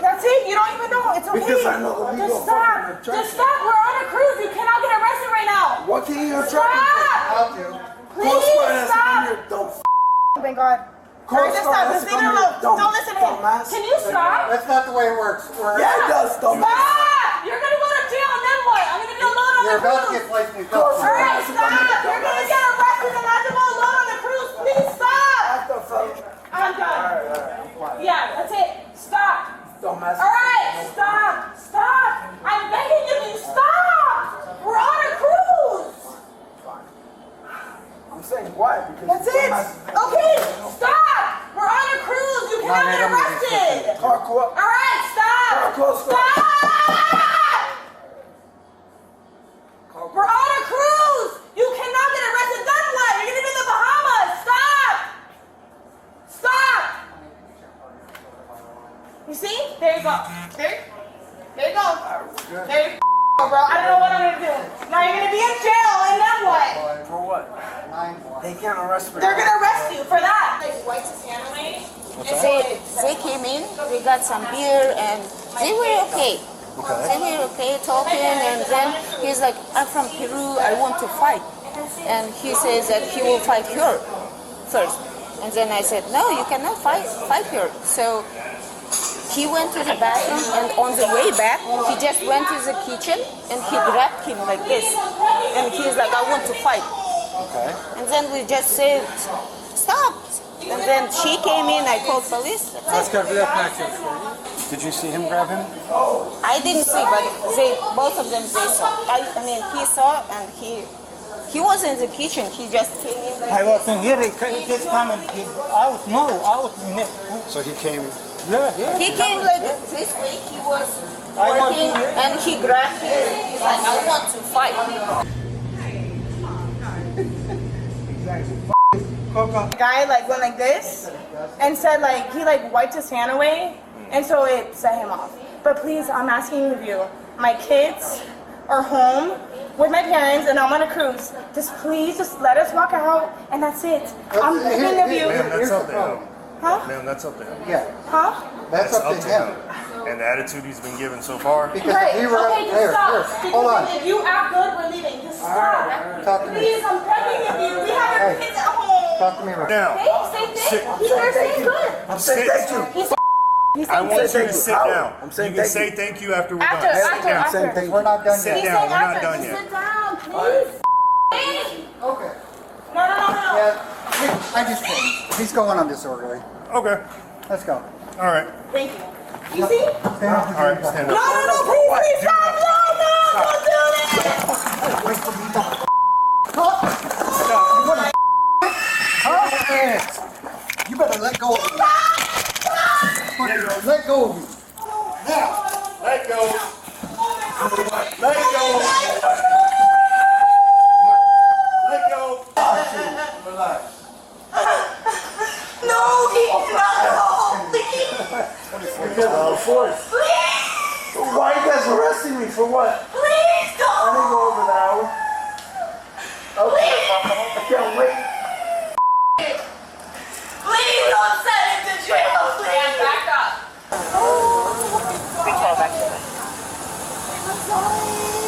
That's it. You don't even know. It's okay. Because I know the legal Just stop. Just stop. We're on a cruise. You cannot get arrested right now. What can you Stop. Please stop. Oh my God. Just stop. Just leave it alone. Don't listen to him. Can you stop? That's not the way it works. Yeah, it does. Stop. You're going to go to jail and then what? I'm going to be alone on the cruise. You're about to get placed in custody. All right, stop. You're going to get arrested. Okay, stop! We're on a cruise. You cannot get arrested. All right, stop. Stop! We're on a cruise. You cannot get arrested. Then what? You're gonna be in the Bahamas. Stop! Stop! You see? There you go. There you go. There you go, bro. I don't know what I'm gonna do. Now you're gonna be in jail, and then what? For what? They can't arrest me. They're gonna arrest you for that. They came in, we got some beer, and they were okay. They were okay talking, and then he's like, I'm from Peru, I want to fight. And he says that he will fight her first. And then I said, no, you cannot fight her. So he went to the bathroom, and on the way back, he just went to the kitchen, and he grabbed him like this. And he's like, I want to fight. Okay. And then we just said, stop. And then she came in, I called police. Did you see him grab him? I didn't see, but both of them, they saw. I mean, he saw, and he was in the kitchen. He just came in. I was in here, he just come and out. No, out. So he came. Yeah. He came like this way. He was working, and he grabbed him. He's like, I want to fight. The guy like went like this and said like he like wiped his hand away, and so it set him off. But please, I'm asking of you, my kids are home with my parents and I'm on a cruise. Just please, just let us walk out and that's it. I'm begging of you. Ma'am, that's up to him. Huh? Ma'am, that's up to him. Yeah. Huh? That's up to him. And the attitude he's been given so far. Right. Okay, just stop. Hold on. If you act good, we're leaving. Just stop. Talk to me. Please, I'm begging of you. We have our kids at home. Talk to me right now. Say thank you. They're saying good. I'm saying thank you. I want you to sit down. You can say thank you after we're done. Sit down. We're not done Sit yet. down. We're not done Sit yet. down, please. Okay. No. Yeah, I just can't. He's going on disorderly. Okay. Let's go. All right. Thank you. You see? All right, stand up. No, please stop. No, don't do this. You better let go of me. Let go of me. Now. Let go. Let go. Let go. Relax. No, he's not. Force. Why are you guys arresting me for what? Please don't. I didn't go over the hour. Okay. I can't wait. Please don't send him to jail. Please back up.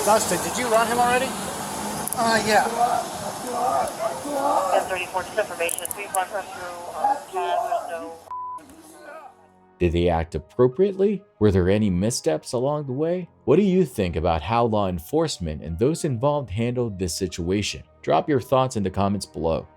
Dustin, did you run him already? Yeah. 1034, just information. Please run her through CAD. There's no. Did they act appropriately? Were there any missteps along the way? What do you think about how law enforcement and those involved handled this situation? Drop your thoughts in the comments below.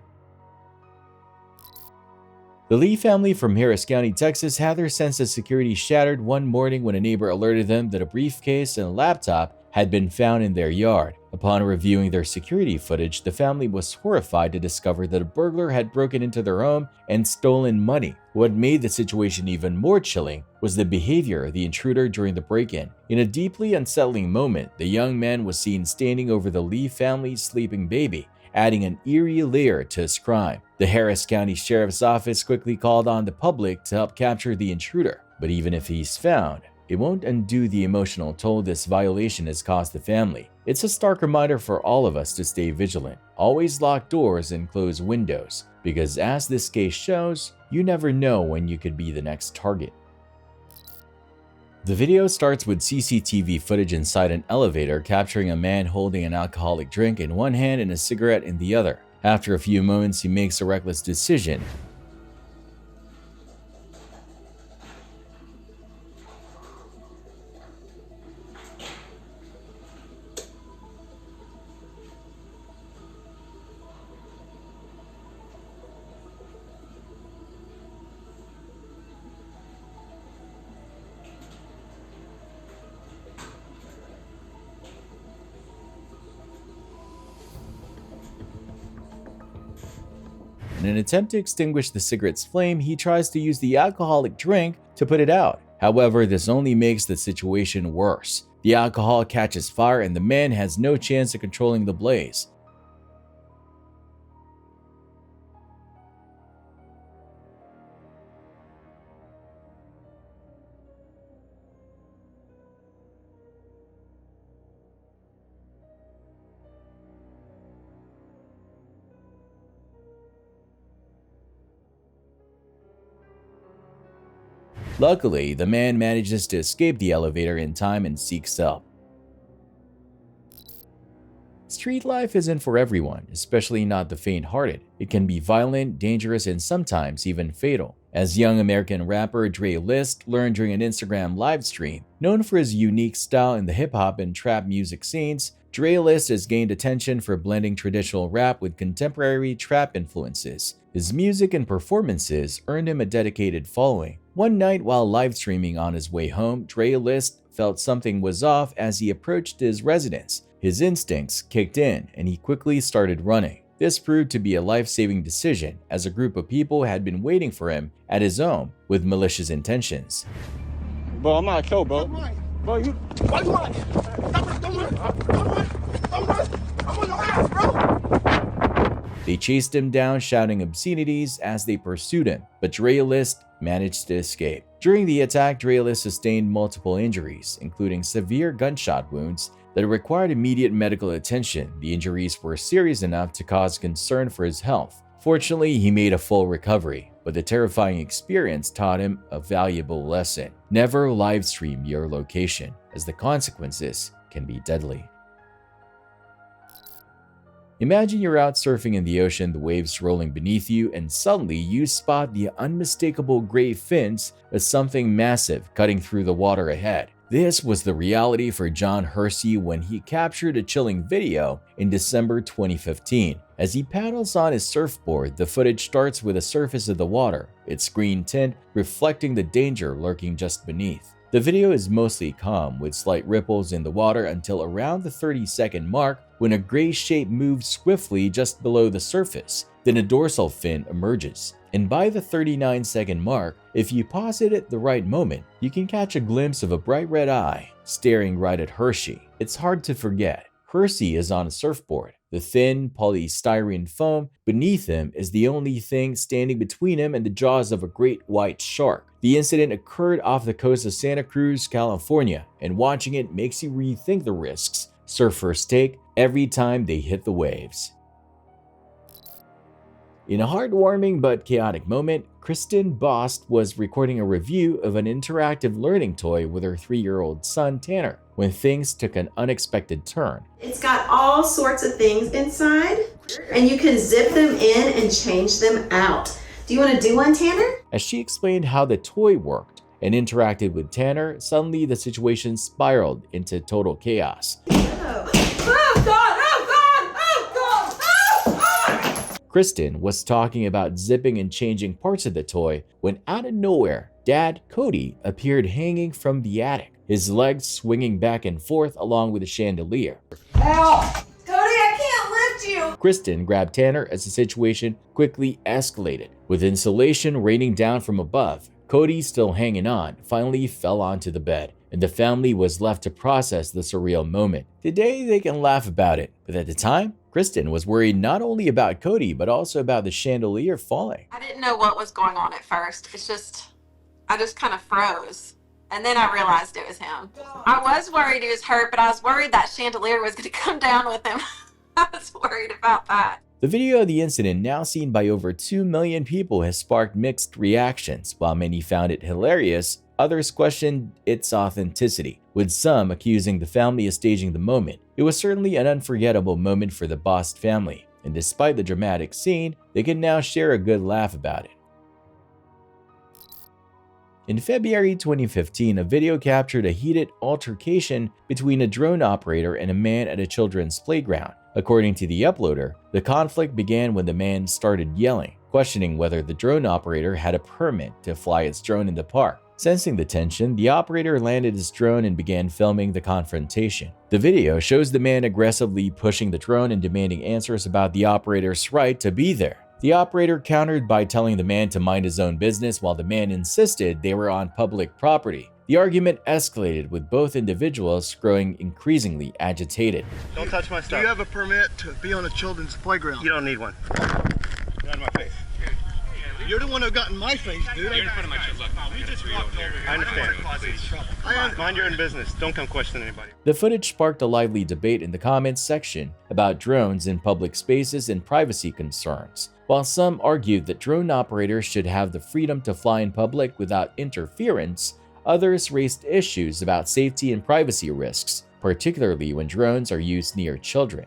The Lee family from Harris County, Texas had their sense of security shattered one morning when a neighbor alerted them that a briefcase and a laptop had been found in their yard. Upon reviewing their security footage, the family was horrified to discover that a burglar had broken into their home and stolen money. What made the situation even more chilling was the behavior of the intruder during the break-in. In a deeply unsettling moment, the young man was seen standing over the Lee family's sleeping baby, adding an eerie layer to his crime. The Harris County Sheriff's Office quickly called on the public to help capture the intruder. But even if he's found, it won't undo the emotional toll this violation has caused the family. It's a stark reminder for all of us to stay vigilant. Always lock doors and close windows, because as this case shows, you never know when you could be the next target. The video starts with CCTV footage inside an elevator capturing a man holding an alcoholic drink in one hand and a cigarette in the other. After a few moments, he makes a reckless decision. In an attempt to extinguish the cigarette's flame, he tries to use the alcoholic drink to put it out. However, this only makes the situation worse. The alcohol catches fire and the man has no chance of controlling the blaze. Luckily, the man manages to escape the elevator in time and seeks help. Street life isn't for everyone, especially not the faint-hearted. It can be violent, dangerous, and sometimes even fatal. As young American rapper Dre List learned during an Instagram livestream, known for his unique style in the hip-hop and trap music scenes, Dre List has gained attention for blending traditional rap with contemporary trap influences. His music and performances earned him a dedicated following. One night while live streaming on his way home, Dre List felt something was off as he approached his residence. His instincts kicked in and he quickly started running. This proved to be a life-saving decision as a group of people had been waiting for him at his home with malicious intentions. Bro, I'm not killed, bro. Bro, you. Why you want? I'm on your ass, bro. They chased him down, shouting obscenities as they pursued him, but Dre List managed to escape. During the attack, Dre List sustained multiple injuries, including severe gunshot wounds that required immediate medical attention. The injuries were serious enough to cause concern for his health. Fortunately, he made a full recovery, but the terrifying experience taught him a valuable lesson. Never live stream your location, as the consequences can be deadly. Imagine you're out surfing in the ocean, the waves rolling beneath you, and suddenly you spot the unmistakable gray fins of something massive cutting through the water ahead. This was the reality for John Hersey when he captured a chilling video in December 2015. As he paddles on his surfboard, the footage starts with the surface of the water, its green tint reflecting the danger lurking just beneath. The video is mostly calm, with slight ripples in the water until around the 30-second mark when a gray shape moves swiftly just below the surface. Then a dorsal fin emerges. And by the 39-second mark, if you pause it at the right moment, you can catch a glimpse of a bright red eye staring right at Hershey. It's hard to forget. Hershey is on a surfboard. The thin polystyrene foam beneath him is the only thing standing between him and the jaws of a great white shark. The incident occurred off the coast of Santa Cruz, California, and watching it makes you rethink the risks surfers take every time they hit the waves. In a heartwarming but chaotic moment, Kristen Bost was recording a review of an interactive learning toy with her 3-year-old son Tanner when things took an unexpected turn. It's got all sorts of things inside, and you can zip them in and change them out. Do you want to do one, Tanner? As she explained how the toy worked and interacted with Tanner, suddenly the situation spiraled into total chaos. Kristen was talking about zipping and changing parts of the toy when out of nowhere, Dad Cody appeared hanging from the attic, his legs swinging back and forth along with a chandelier. Help! Cody, I can't lift you! Kristen grabbed Tanner as the situation quickly escalated. With insulation raining down from above, Cody, still hanging on, finally fell onto the bed, and the family was left to process the surreal moment. Today, they can laugh about it, but at the time, Kristen was worried not only about Cody, but also about the chandelier falling. I didn't know what was going on at first. I just kind of froze. And then I realized it was him. I was worried he was hurt, but I was worried that chandelier was going to come down with him. I was worried about that. The video of the incident, now seen by over 2 million people, has sparked mixed reactions. While many found it hilarious, others questioned its authenticity, with some accusing the family of staging the moment. It was certainly an unforgettable moment for the Bost family, and despite the dramatic scene, they can now share a good laugh about it. In February 2015, a video captured a heated altercation between a drone operator and a man at a children's playground. According to the uploader, the conflict began when the man started yelling, questioning whether the drone operator had a permit to fly its drone in the park. Sensing the tension, the operator landed his drone and began filming the confrontation. The video shows the man aggressively pushing the drone and demanding answers about the operator's right to be there. The operator countered by telling the man to mind his own business while the man insisted they were on public property. The argument escalated, with both individuals growing increasingly agitated. Don't touch my stuff. Do you have a permit to be on a children's playground? You don't need one. Get out of my face. You're the one who got in my face, dude. You're in front of my chest. Look, we just walked over here. I understand. Mind your own business. Don't come question anybody. The footage sparked a lively debate in the comments section about drones in public spaces and privacy concerns. While some argued that drone operators should have the freedom to fly in public without interference, others raised issues about safety and privacy risks, particularly when drones are used near children.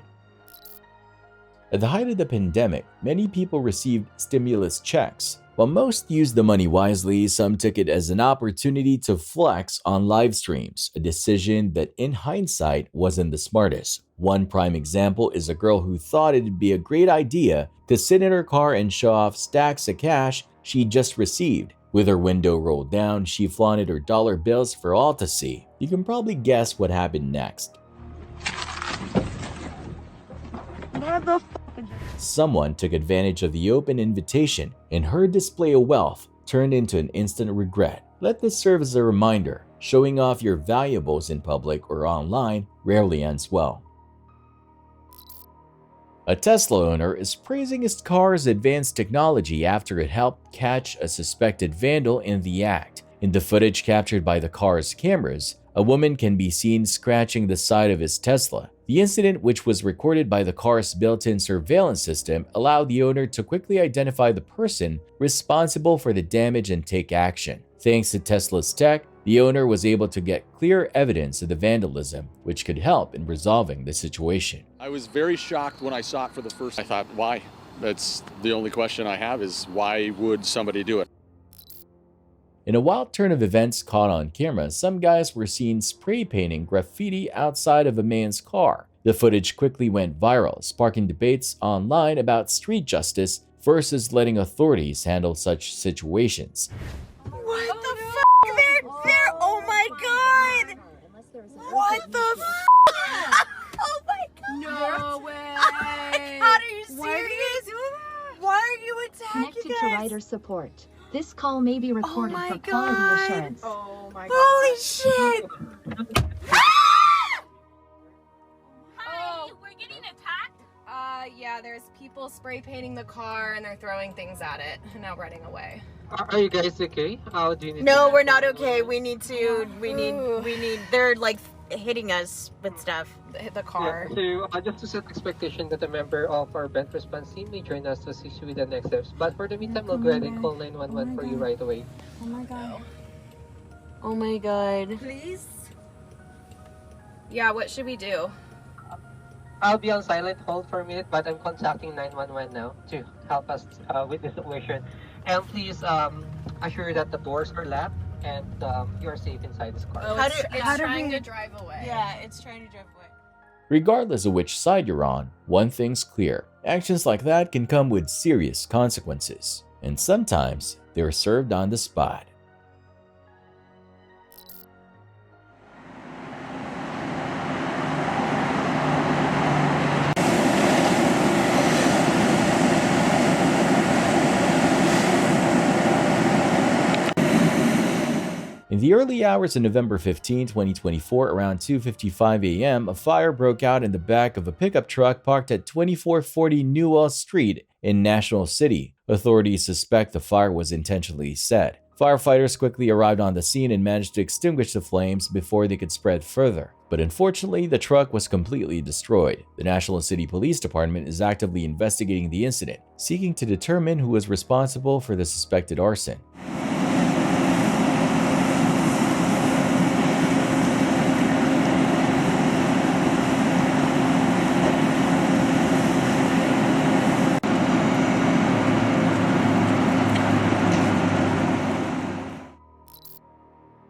At the height of the pandemic, many people received stimulus checks. While most used the money wisely, some took it as an opportunity to flex on live streams, a decision that in hindsight wasn't the smartest. One prime example is a girl who thought it'd be a great idea to sit in her car and show off stacks of cash she just received. With her window rolled down, she flaunted her dollar bills for all to see. You can probably guess what happened next. Someone took advantage of the open invitation, and her display of wealth turned into an instant regret. Let this serve as a reminder: showing off your valuables in public or online rarely ends well. A Tesla owner is praising his car's advanced technology after it helped catch a suspected vandal in the act. In the footage captured by the car's cameras, a woman can be seen scratching the side of his Tesla. The incident, which was recorded by the car's built-in surveillance system, allowed the owner to quickly identify the person responsible for the damage and take action. Thanks to Tesla's tech, the owner was able to get clear evidence of the vandalism, which could help in resolving the situation. I was very shocked when I saw it for the first time. I thought, why? That's the only question I have, is why would somebody do it? In a wild turn of events caught on camera, some guys were seen spray painting graffiti outside of a man's car. The footage quickly went viral, sparking debates online about street justice versus letting authorities handle such situations. What the f***? They're, oh my god! What the f***? Oh my god! No way! Oh my god, are you serious? Why are you attacking Connected us? to rider support. This call may be recorded for quality assurance. Oh my god. Holy shit! Hi, we're getting attacked? Yeah, there's people spray painting the car and they're throwing things at it and now running away. Are you guys okay? How do you need No, to... we're not okay. We need, they're like hitting us with stuff. Hit the car. Yeah, so just to set expectation that a member of our event response team may join us to assist you with the next steps. But for the meantime, we'll go ahead and call 911 for you right away. Oh my god. Oh my god. Please? Yeah, what should we do? I'll be on silent hold for a minute, but I'm contacting 911 now to help us with the situation. And please assure that the doors are locked and you're safe inside this car. Oh, it's trying to drive away. Yeah, it's trying to drive away. Regardless of which side you're on, one thing's clear: actions like that can come with serious consequences, and sometimes they're served on the spot. In the early hours of November 15, 2024, around 2:55 a.m., a fire broke out in the back of a pickup truck parked at 2440 Newell Street in National City. Authorities suspect the fire was intentionally set. Firefighters quickly arrived on the scene and managed to extinguish the flames before they could spread further. But unfortunately, the truck was completely destroyed. The National City Police Department is actively investigating the incident, seeking to determine who was responsible for the suspected arson.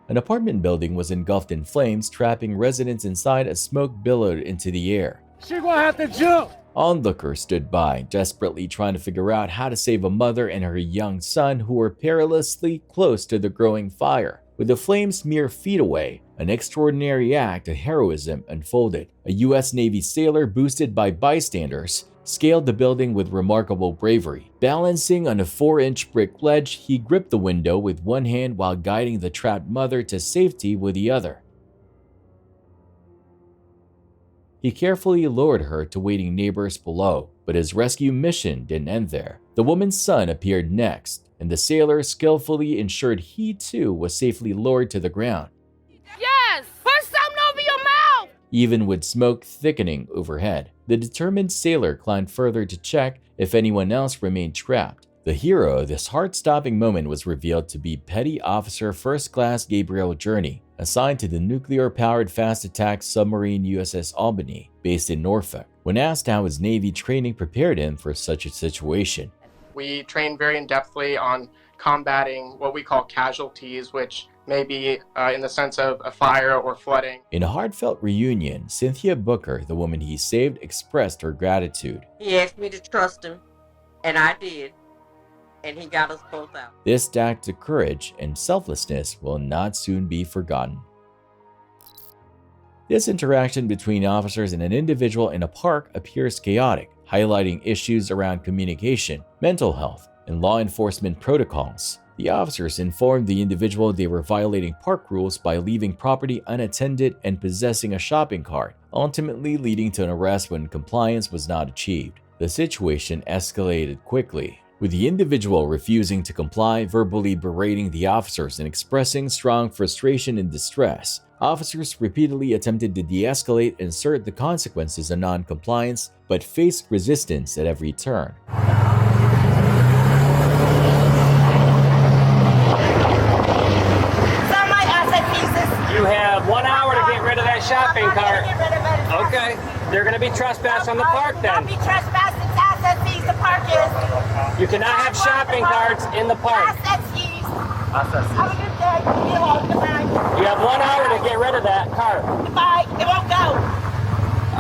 An apartment building was engulfed in flames, trapping residents inside as smoke billowed into the air. She gonna have to jump! Onlookers stood by, desperately trying to figure out how to save a mother and her young son who were perilously close to the growing fire. With the flames mere feet away, an extraordinary act of heroism unfolded. A U.S. Navy sailor, boosted by bystanders, scaled the building with remarkable bravery. Balancing on a 4-inch brick ledge, he gripped the window with one hand while guiding the trapped mother to safety with the other. He carefully lured her to waiting neighbors below, but his rescue mission didn't end there. The woman's son appeared next, and the sailor skillfully ensured he too was safely lowered to the ground. Yes! Put something over your mouth! Even with smoke thickening overhead, the determined sailor climbed further to check if anyone else remained trapped. The hero of this heart-stopping moment was revealed to be Petty Officer First Class Gabriel Journey, assigned to the nuclear-powered fast-attack submarine USS Albany, based in Norfolk. When asked how his Navy training prepared him for such a situation, we train very in-depthly on combating what we call casualties, which may be in the sense of a fire or flooding. In a heartfelt reunion, Cynthia Booker, the woman he saved, expressed her gratitude. He asked me to trust him, and I did, and he got us both out. This act of courage and selflessness will not soon be forgotten. This interaction between officers and an individual in a park appears chaotic, highlighting issues around communication, mental health, and law enforcement protocols. The officers informed the individual they were violating park rules by leaving property unattended and possessing a shopping cart, ultimately leading to an arrest when compliance was not achieved. The situation escalated quickly, with the individual refusing to comply, verbally berating the officers and expressing strong frustration and distress. Officers repeatedly attempted to de-escalate and assert the consequences of non-compliance, but faced resistance at every turn. You have 1 hour to get rid of that shopping cart. Okay. They're going to be trespassed on the park then. Don't be trespassing. It's asset fees. The park is. You cannot have shopping carts in the park. Asset fees. Have a good day. Be alone. Goodbye. You have 1 hour to get rid of that cart. Goodbye. It won't go.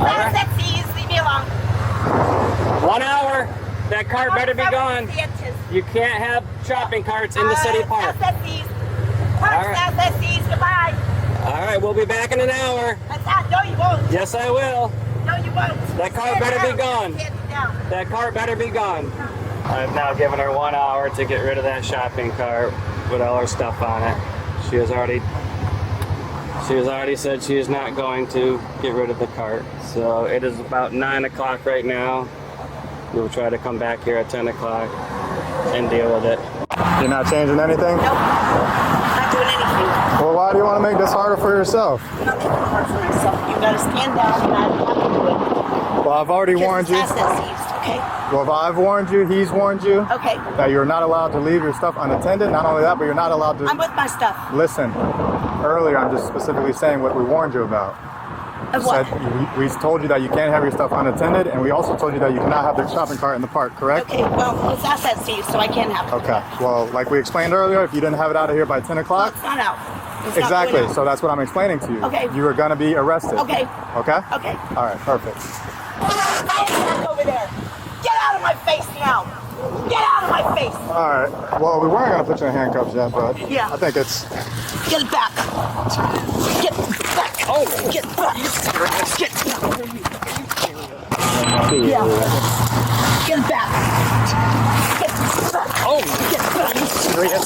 Asset fees. Leave me alone. 1 hour. That cart better be gone. You can't have shopping carts in the city park. Asset fees. Park's asset fees. Goodbye. All right, we'll be back in an hour. No, you won't. Yes, I will. No, you won't. That cart better be gone. That cart better be gone. I've now given her 1 hour to get rid of that shopping cart with all her stuff on it. She has already said she is not going to get rid of the cart. So it is about 9 o'clock right now. We'll try to come back here at 10 o'clock and deal with it. You're not changing anything? Nope. Not doing anything. Well, why do you want to make this harder for yourself? I'm not making it hard for myself. You got to stand down and I have to do it. Well, I've already warned you. Okay. Well, if I've warned you, he's warned you. Okay. That you're not allowed to leave your stuff unattended. Not only that, but you're not allowed to. I'm with my stuff. Listen, earlier I'm just specifically saying what we warned you about. Of what? We told you that you can't have your stuff unattended, and we also told you that you cannot have the shopping cart in the park, correct? Okay, well, it's asset fees, so I can't have it. Okay, well, like we explained earlier, if you didn't have it out of here by 10 o'clock... Well, it's not out. It's exactly, not going out. so that's what I'm explaining to you. Okay. You are going to be arrested. Okay. Okay? Okay. All right, perfect. Over there. Get out of my face now. Get out of my face. All right, well, we weren't going to put you in handcuffs yet, but yeah. I think it's... Get it back. Get back. Oh, get back. Get back. Yeah. Get it back. Get back. Oh, get back. Are you serious?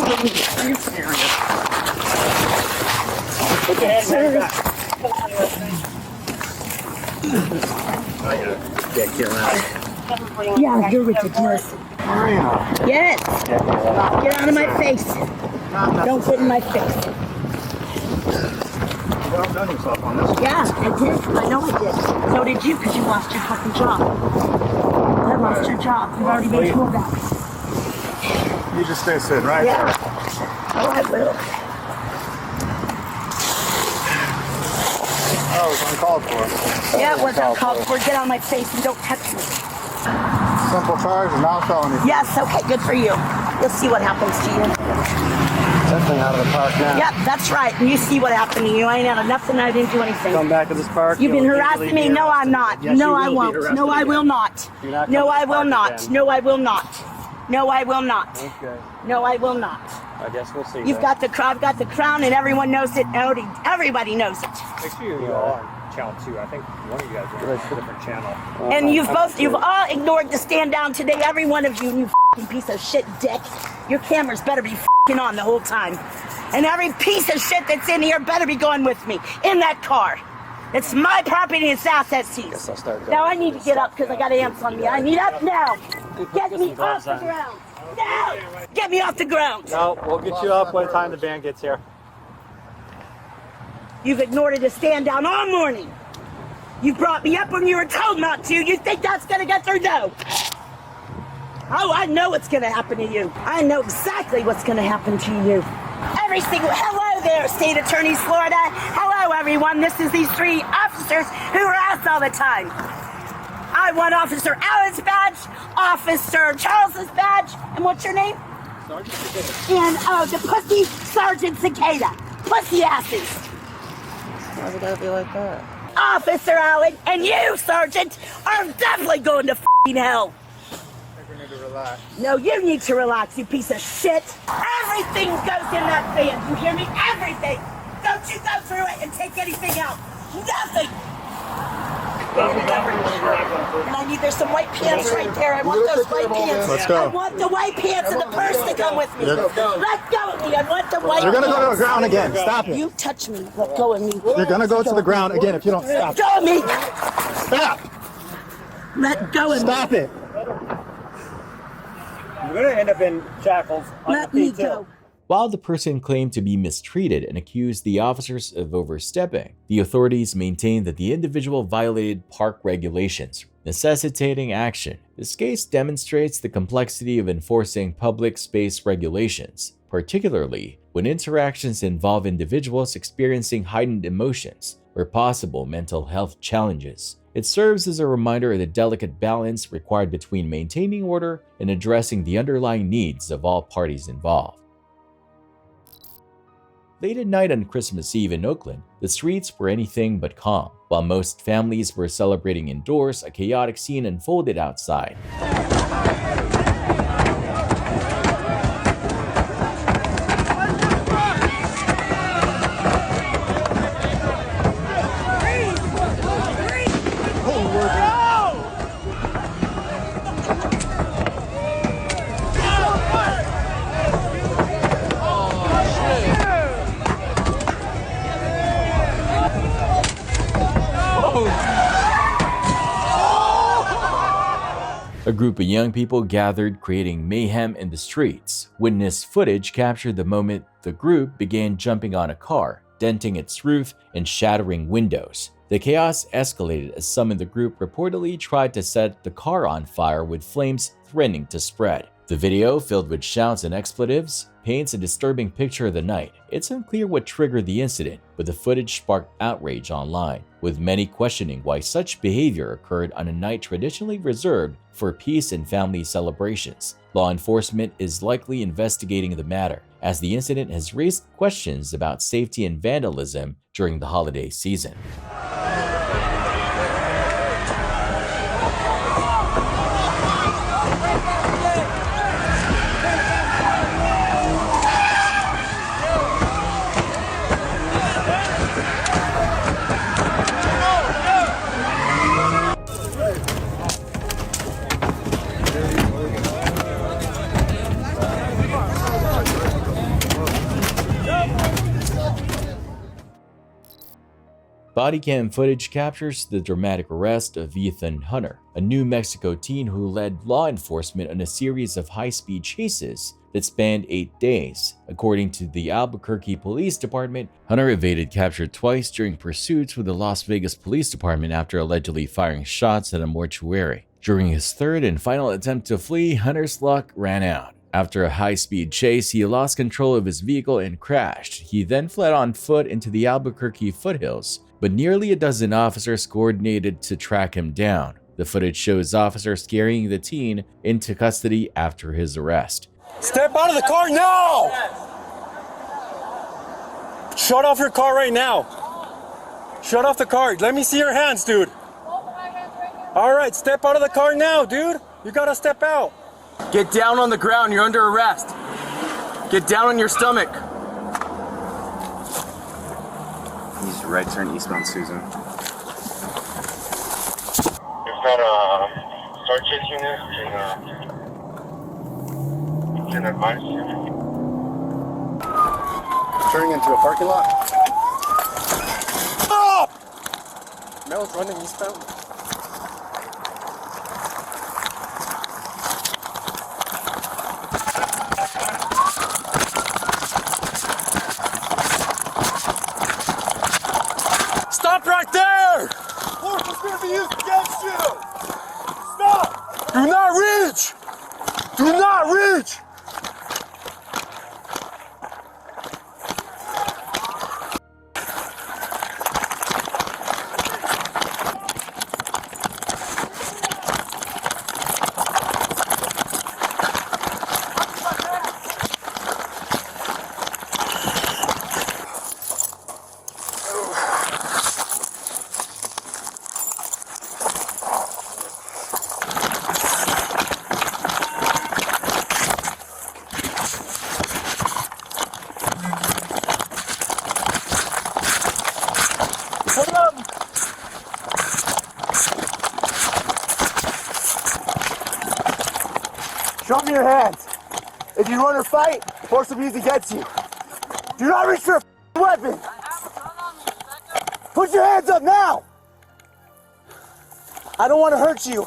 Are you serious? Put your hands back. Yeah, you're ridiculous. Get it. Get out of my face. Don't get in my face. You outdone yourself on this one. Yeah, I did. I know I did. So did you, because you lost your fucking job. I lost your job. You've already been told that. You just stay sitting right there. Oh, I will. Oh, it was uncalled for. Yeah, it was uncalled for. Get out of my face and don't touch me. Simple charge is not felony. Yes, okay, good for you. You'll see what happens to you. Definitely out of the park now. Yep, that's right. And you see what happened to you. I ain't had nothing. I didn't do anything. Come back to this park. You've been harassing me. No, I'm not. Yes, no, I won't. No, I will not. No, I will not. No, I will not. No, I will not. Okay. No, I will not. I guess we'll see. I've got the crown, and everyone knows it. Everybody knows it. You are. channel 2. I think one of you guys were on a different channel. And you've all ignored the stand down today, every one of you, you f***ing piece of shit dick. Your cameras better be f***ing on the whole time. And every piece of shit that's in here better be going with me, in that car. It's my property and it's assets seized. Now I need to get up because I got ants on me. I need up now. Get me off the ground. Now! Get me off the ground. No, we'll get you up by the time the band gets here. You've ignored it to stand down all morning. You brought me up when you were told not to. You think that's gonna get through? No. Oh, I know what's gonna happen to you. I know exactly what's gonna happen to you. Hello there, State Attorneys, Florida. Hello, everyone. This is these 3 officers who harass all the time. I want Officer Allen's badge, Officer Charles's badge, and what's your name? Sergeant Cicada. And the pussy Sergeant Cicada. Pussy asses. Why would that be like that? Officer Allen and you, Sergeant, are definitely going to f***ing hell. We need to relax. No, you need to relax, you piece of shit. Everything goes in that van. You hear me? Everything. Don't you go through it and take anything out. Nothing. And I need, there's some white pants right there. I want those white pants. Let's go. I want the white pants and the purse to come with me. Let go of me. I want the white pants. You're gonna go to the ground again. Stop it. You touch me. Let go of me. You're gonna go to the ground again if you don't stop. Let go of me. Stop. Let go of me. Stop it. You're going to end up in shackles. Let me go. While the person claimed to be mistreated and accused the officers of overstepping, the authorities maintained that the individual violated park regulations, necessitating action. This case demonstrates the complexity of enforcing public space regulations, particularly when interactions involve individuals experiencing heightened emotions or possible mental health challenges. It serves as a reminder of the delicate balance required between maintaining order and addressing the underlying needs of all parties involved. Late at night on Christmas Eve in Oakland, the streets were anything but calm. While most families were celebrating indoors, a chaotic scene unfolded outside. A group of young people gathered, creating mayhem in the streets. Witness footage captured the moment the group began jumping on a car, denting its roof and shattering windows. The chaos escalated as some in the group reportedly tried to set the car on fire with flames threatening to spread. The video, filled with shouts and expletives, paints a disturbing picture of the night. It's unclear what triggered the incident, but the footage sparked outrage online, with many questioning why such behavior occurred on a night traditionally reserved for peace and family celebrations. Law enforcement is likely investigating the matter, as the incident has raised questions about safety and vandalism during the holiday season. Body cam footage captures the dramatic arrest of Ethan Hunter, a New Mexico teen who led law enforcement on a series of high-speed chases that spanned 8 days. According to the Albuquerque Police Department, Hunter evaded capture twice during pursuits with the Las Vegas Police Department after allegedly firing shots at a mortuary. During his third and final attempt to flee, Hunter's luck ran out. After a high-speed chase, he lost control of his vehicle and crashed. He then fled on foot into the Albuquerque foothills, but nearly a dozen officers coordinated to track him down. The footage shows officers carrying the teen into custody after his arrest. Step out of the car now! Shut off your car right now. Shut off the car. Let me see your hands, dude. All right, step out of the car now, dude. You gotta step out. Get down on the ground. You're under arrest. Get down on your stomach. He's right turn eastbound Susan. got searches unit in advice. Turning into a parking lot. Stop! Mel's running eastbound. Stop right there! Force is going to be used against you! Stop! Do not reach! Do not reach! Show me your hands. If you run or fight, force will be used against you. Do not reach for a weapon. Put your hands up now. I don't want to hurt you. I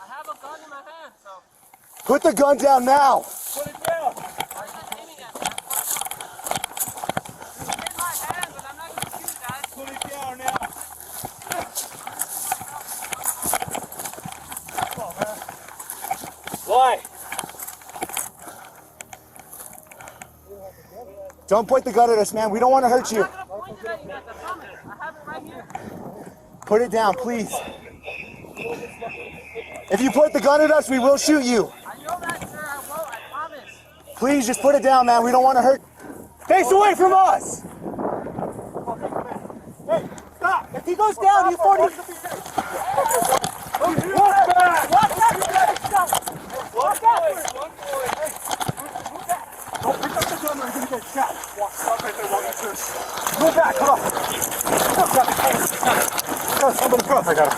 have a gun in my hand, so. Put the gun down now. Put it down. Put it down now. Why? Don't point the gun at us, man. We don't want to hurt you. Put it down, please. If you point the gun at us, we will shoot you. I know that, sir. I won't. I promise. Please, just put it down, man. We don't want to hurt. Face away from us! Hey, stop! If he goes down, he's 40. Walk back! Walk back! Walk back! Don't pick up the gun or you're going to get shot. Walk right there, walk into this. Move back, come on. Somebody cross. I got it.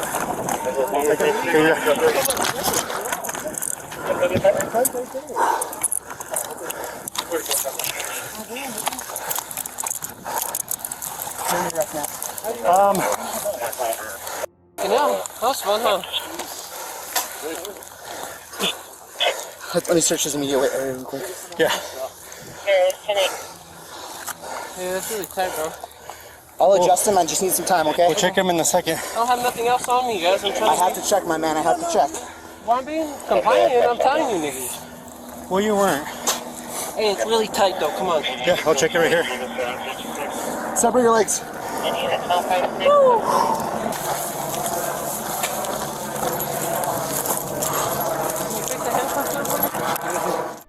Yeah, that was fun, huh? Let me search this immediate area real quick. Yeah. Yeah, that's really tight, bro. I'll adjust him. I just need some time, okay? We'll check him in a second. I don't have nothing else on me, guys. I'm trying I have to check, my man. I have to check. Why I'm being compliant? I'm telling you, niggas. Well, you weren't. Hey, it's really tight, though. Come on. Yeah, I'll check it right here. Separate your legs. Woo!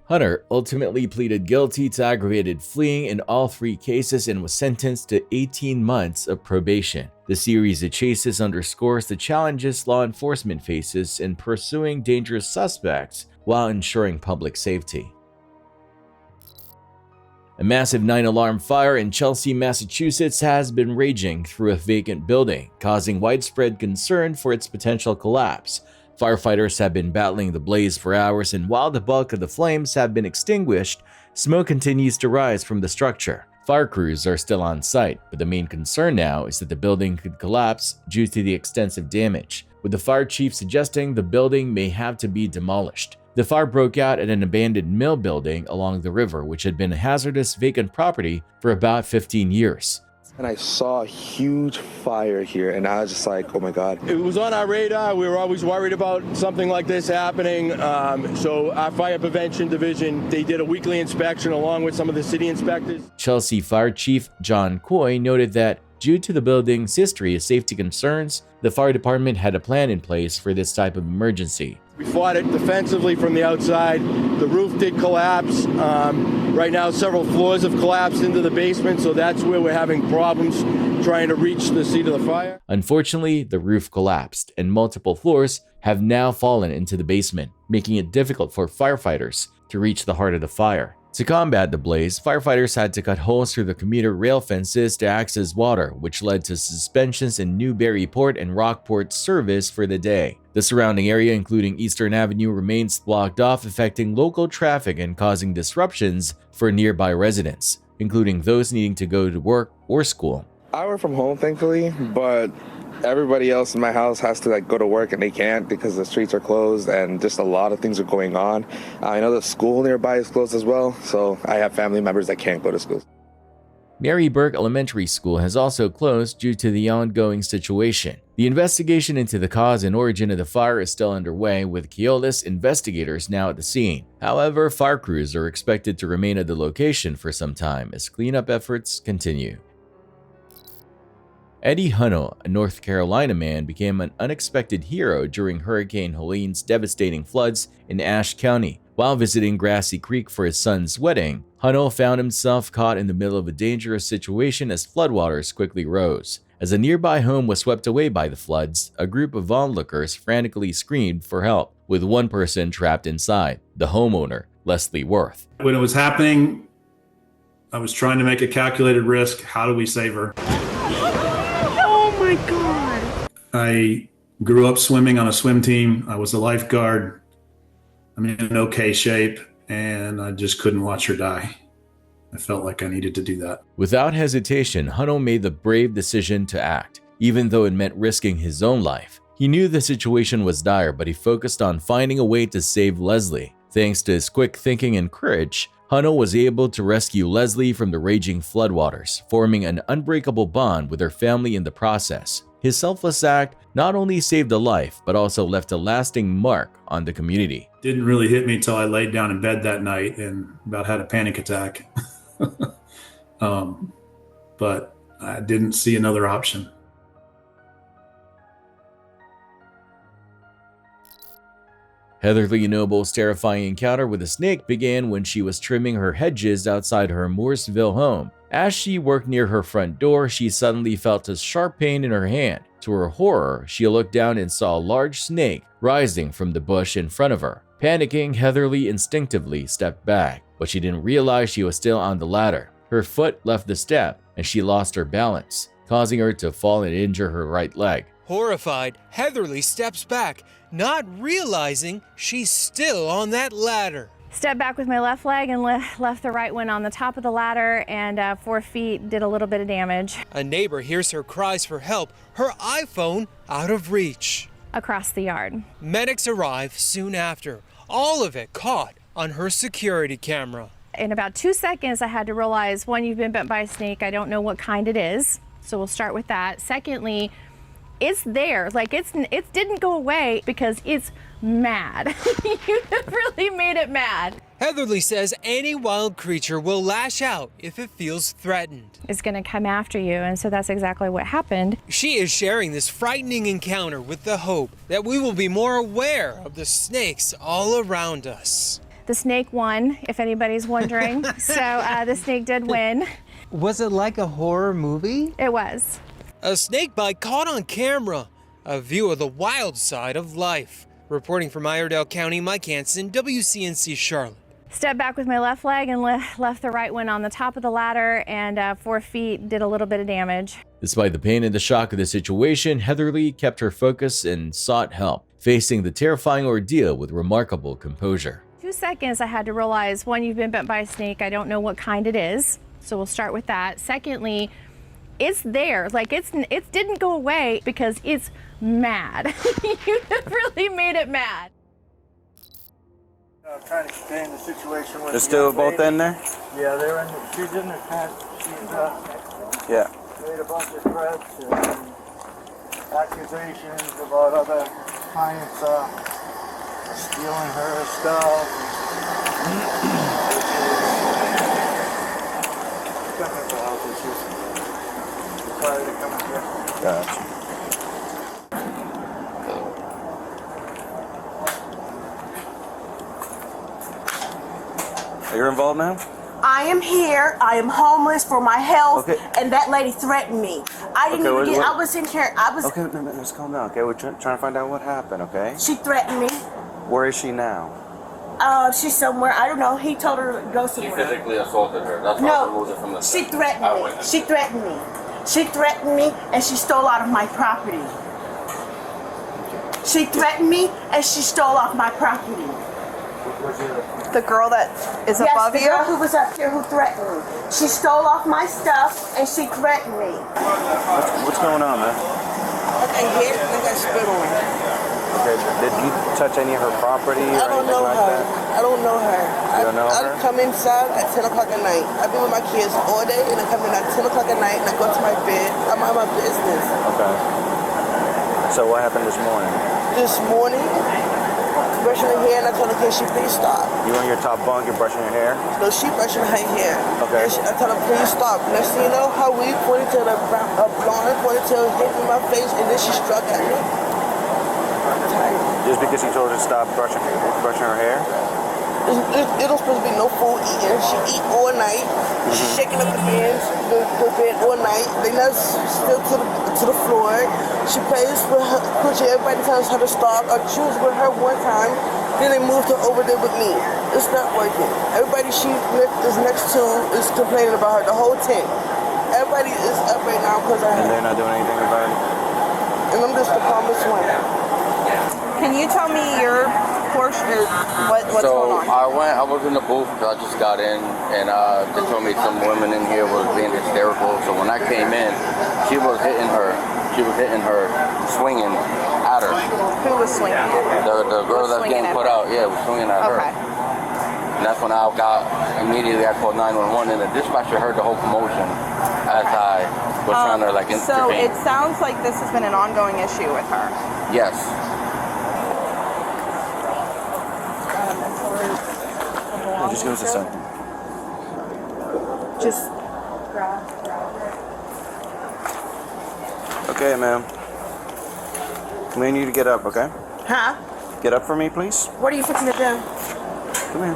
Hunter ultimately pleaded guilty to aggravated fleeing in all 3 cases and was sentenced to 18 months of probation. The series of chases underscores the challenges law enforcement faces in pursuing dangerous suspects while ensuring public safety. A massive 9-alarm fire in Chelsea, Massachusetts has been raging through a vacant building, causing widespread concern for its potential collapse. Firefighters have been battling the blaze for hours, and while the bulk of the flames have been extinguished, smoke continues to rise from the structure. Fire crews are still on site, but the main concern now is that the building could collapse due to the extensive damage, with the fire chief suggesting the building may have to be demolished. The fire broke out at an abandoned mill building along the river, which had been a hazardous vacant property for about 15 years. And I saw a huge fire here, and I was just like, oh my God. It was on our radar. We were always worried about something like this happening. So our fire prevention division, they did a weekly inspection along with some of the city inspectors. Chelsea Fire Chief John Coy noted that due to the building's history of safety concerns, the fire department had a plan in place for this type of emergency. We fought it defensively from the outside. The roof did collapse. Right now, several floors have collapsed into the basement, so that's where we're having problems trying to reach the seat of the fire. Unfortunately, the roof collapsed, and multiple floors have now fallen into the basement, making it difficult for firefighters to reach the heart of the fire. To combat the blaze, firefighters had to cut holes through the commuter rail fences to access water, which led to suspensions in Newburyport and Rockport service for the day. The surrounding area, including Eastern Avenue, remains blocked off, affecting local traffic and causing disruptions for nearby residents, including those needing to go to work or school. I work from home, thankfully, but everybody else in my house has to go to work and they can't because the streets are closed and just a lot of things are going on. I know the school nearby is closed as well, so I have family members that can't go to school. Mary Burke Elementary School has also closed due to the ongoing situation. The investigation into the cause and origin of the fire is still underway, with Keolis investigators now at the scene. However, fire crews are expected to remain at the location for some time as cleanup efforts continue. Eddie Hunnell, a North Carolina man, became an unexpected hero during Hurricane Helene's devastating floods in Ashe County. While visiting Grassy Creek for his son's wedding, Hunnell found himself caught in the middle of a dangerous situation as floodwaters quickly rose. As a nearby home was swept away by the floods, a group of onlookers frantically screamed for help, with one person trapped inside, the homeowner, Leslie Worth. When it was happening, I was trying to make a calculated risk. How do we save her? Oh my God. I grew up swimming on a swim team. I was a lifeguard. I'm in okay shape, and I just couldn't watch her die. I felt like I needed to do that. Without hesitation, Hunnell made the brave decision to act, even though it meant risking his own life. He knew the situation was dire, but he focused on finding a way to save Leslie. Thanks to his quick thinking and courage, Hunnell was able to rescue Leslie from the raging floodwaters, forming an unbreakable bond with her family in the process. His selfless act not only saved a life, but also left a lasting mark on the community. Didn't really hit me until I laid down in bed that night and about had a panic attack. But I didn't see another option. Heatherly Noble's terrifying encounter with a snake began when she was trimming her hedges outside her Mooresville home. As she worked near her front door, she suddenly felt a sharp pain in her hand. To her horror, she looked down and saw a large snake rising from the bush in front of her. Panicking, Heatherly instinctively stepped back, but she didn't realize she was still on the ladder. Her foot left the step, and she lost her balance, causing her to fall and injure her right leg. Horrified, Heatherly steps back, not realizing she's still on that ladder. Stepped back with my left leg and left the right one on the top of the ladder, and 4 feet did a little bit of damage. A neighbor hears her cries for help, her iPhone out of reach. Across the yard. Medics arrive soon after, all of it caught on her security camera. In about 2 seconds, I had to realize, one, you've been bit by a snake. I don't know what kind it is, so we'll start with that. Secondly, it's there. Like, it didn't go away because it's mad. You really made it mad. Heatherly says any wild creature will lash out if it feels threatened. It's going to come after you, and so that's exactly what happened. She is sharing this frightening encounter with the hope that we will be more aware of the snakes all around us. The snake won, if anybody's wondering. So the snake did win. Was it like a horror movie? It was. A snake bite caught on camera. A view of the wild side of life. Reporting from Iredell County, Mike Hansen, WCNC Charlotte. Stepped back with my left leg and left the right one on the top of the ladder, and 4 feet did a little bit of damage. Despite the pain and the shock of the situation, Heatherly kept her focus and sought help, facing the terrifying ordeal with remarkable composure. 2 seconds, I had to realize, one, you've been bit by a snake. I don't know what kind it is, so we'll start with that. Secondly, it's there. Like, it didn't go away because it's mad. You really made it mad. Trying to explain the situation with They're still both in there? Yeah, they're in. She's in the tent. She's Yeah. made a bunch of threats and accusations about other clients stealing her stuff. Technical health issues. Required to come here. Gotcha. You're involved now? I am here. I am homeless for my health, and that lady threatened me. I didn't even get. I was in here. I was. Okay, no, just calm down. Okay, we're trying to find out what happened. Okay. She threatened me. Where is she now? She's somewhere. I don't know. He told her to go somewhere. He physically assaulted her. That's why removed her from the she threatened me. She threatened me. She threatened me, and she stole out of my property. She threatened me and she stole off my property. The girl that is above Yes, the girl who was up here who threatened me. She stole off my stuff and she threatened me. What's going on, man? I got hit and I got spit on. Okay, did you touch any of her property or I don't anything know like her. that? I don't know her. You don't know her? I come inside at 10 o'clock at night. I've been with my kids all day and I come in at 10 o'clock at night and I go to my bed. I'm on my business. Okay. So what happened this morning? This morning, brushing her hair and I told her, can she please stop? You on your top bunk, you're brushing your hair? No, she brushing her hair. Okay. I told her, please stop. Next thing you know, her wig ponytail, a blonde ponytail hit me in my face and then she struck at me. Just because you told her to stop brushing her hair? It was supposed to be no food eating. She eat all night. She's shaking up the bed all night. They not still to the floor. She plays with her, everybody tells her to stop. She was with her one time. Then they moved her over there with me. It's not working. Everybody she is next to is complaining about her. The whole team. Everybody is up right now because of her. And they're not doing anything about it? And I'm just the calmest one. Can you tell me your portion, what's going on? I was in the booth because I just got in, and they told me some women in here was being hysterical. So when I came in, she was hitting her, swinging at her. Who was swinging? The girl that's getting put out, yeah, was swinging at her. And that's when I immediately I called 911, and the dispatcher heard the whole commotion as I was trying to intervene. So it sounds like this has been an ongoing issue with her. Yes. Just give us a second. Just Okay, ma'am. We need to get up, okay? Huh? Get up for me, please. What are you fixing to do? Come here.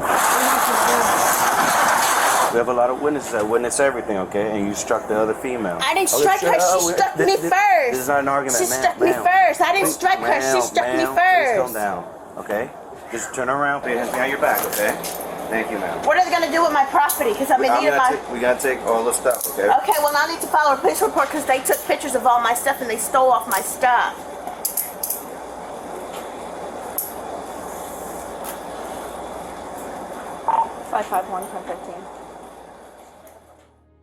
We have a lot of witnesses that witness everything, okay? And you struck the other female. I didn't strike her. She struck me first. This is not an argument, She ma'am. struck me first. I didn't strike her. She struck me Please first. calm down, okay? Just turn around, put your hands behind your back, okay? Thank you, ma'am. What are they gonna do with my property? Because I'm in need of my. We gotta take all the stuff, okay? Okay, well I need to file a police report because they took pictures of all my stuff and they stole off my stuff.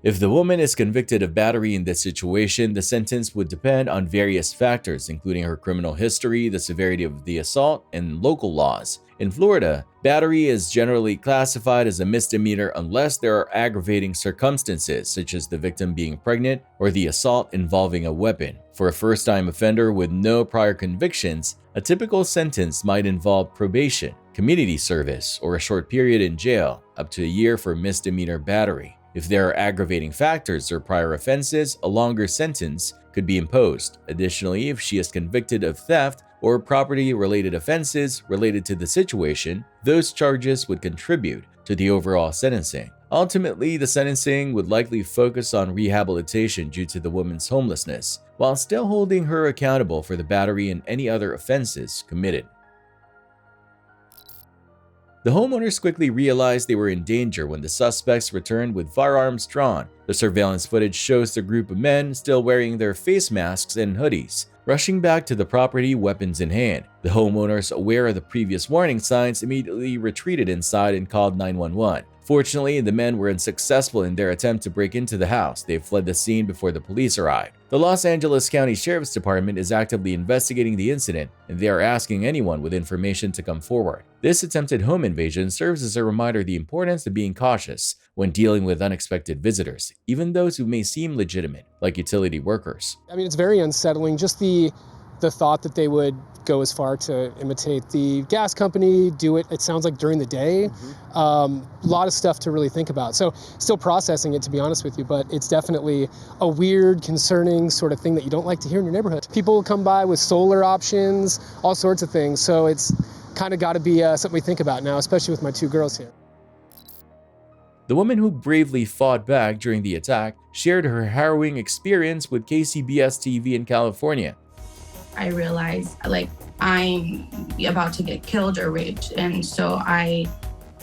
If the woman is convicted of battery in this situation, the sentence would depend on various factors, including her criminal history, the severity of the assault, and local laws. In Florida, battery is generally classified as a misdemeanor unless there are aggravating circumstances, such as the victim being pregnant or the assault involving a weapon. For a first-time offender with no prior convictions, a typical sentence might involve probation, community service, or a short period in jail, up to a year for misdemeanor battery. If there are aggravating factors or prior offenses, a longer sentence could be imposed. Additionally, if she is convicted of theft or property-related offenses related to the situation, those charges would contribute to the overall sentencing. Ultimately, the sentencing would likely focus on rehabilitation due to the woman's homelessness, while still holding her accountable for the battery and any other offenses committed. The homeowners quickly realized they were in danger when the suspects returned with firearms drawn. The surveillance footage shows the group of men still wearing their face masks and hoodies, rushing back to the property, weapons in hand. The homeowners, aware of the previous warning signs, immediately retreated inside and called 911. Fortunately, the men were unsuccessful in their attempt to break into the house. They fled the scene before the police arrived. The Los Angeles County Sheriff's Department is actively investigating the incident, and they are asking anyone with information to come forward. This attempted home invasion serves as a reminder of the importance of being cautious when dealing with unexpected visitors, even those who may seem legitimate, like utility workers. I mean, it's very unsettling, just the thought that they would go as far to imitate the gas company, do it sounds like during the day. A lot of stuff to really think about. So still processing it, to be honest with you, but it's definitely a weird, concerning sort of thing that you don't like to hear in your neighborhood. People come by with solar options, all sorts of things. So it's kind of got to be something we think about now, especially with my two girls here. The woman who bravely fought back during the attack shared her harrowing experience with KCBS TV in California. I realized like I'm about to get killed or raped, and so I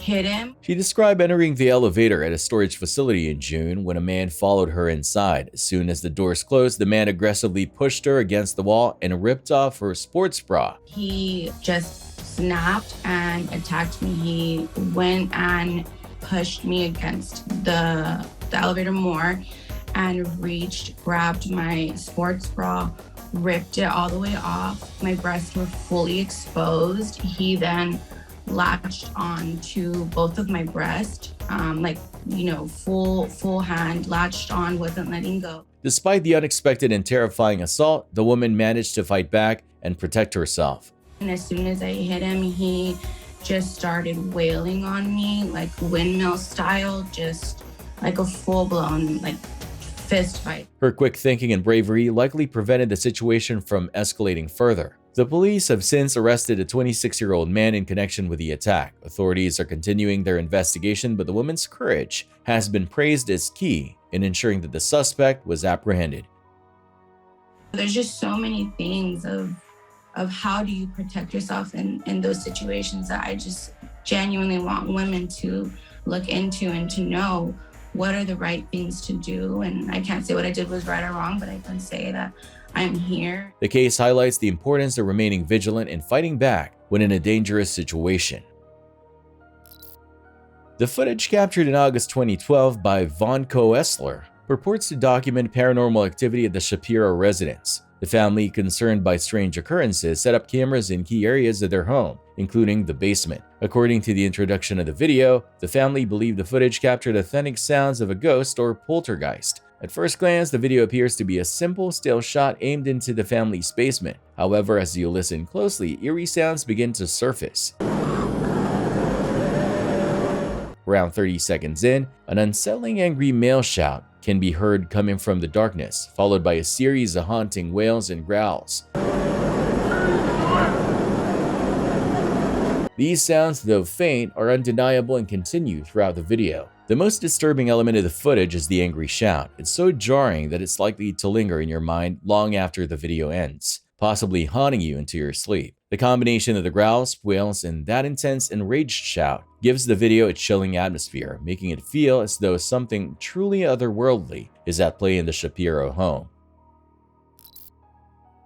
hit him. She described entering the elevator at a storage facility in June when a man followed her inside. As soon as the doors closed, the man aggressively pushed her against the wall and ripped off her sports bra. He just snapped and attacked me. He went and pushed me against the elevator more and grabbed my sports bra, ripped it all the way off. My breasts were fully exposed. He then latched on to both of my breasts, full hand, latched on, wasn't letting go. Despite the unexpected and terrifying assault, the woman managed to fight back and protect herself. And as soon as I hit him, he just started wailing on me, like windmill style, just like a full-blown fist fight. Her quick thinking and bravery likely prevented the situation from escalating further. The police have since arrested a 26-year-old man in connection with the attack. Authorities are continuing their investigation, but the woman's courage has been praised as key in ensuring that the suspect was apprehended. There's just so many things of how do you protect yourself in those situations that I just genuinely want women to look into and to know what are the right things to do. And I can't say what I did was right or wrong, but I can say that I'm here. The case highlights the importance of remaining vigilant and fighting back when in a dangerous situation. The footage captured in August 2012 by Von Koessler purports to document paranormal activity at the Shapiro residence. The family, concerned by strange occurrences, set up cameras in key areas of their home, including the basement. According to the introduction of the video, the family believed the footage captured authentic sounds of a ghost or poltergeist. At first glance, the video appears to be a simple still shot aimed into the family's basement. However, as you listen closely, eerie sounds begin to surface. Around 30 seconds in, an unsettling angry male shout can be heard coming from the darkness, followed by a series of haunting wails and growls. These sounds, though faint, are undeniable and continue throughout the video. The most disturbing element of the footage is the angry shout. It's so jarring that it's likely to linger in your mind long after the video ends, possibly haunting you into your sleep. The combination of the growls, wails, and that intense enraged shout gives the video a chilling atmosphere, making it feel as though something truly otherworldly is at play in the Shapiro home.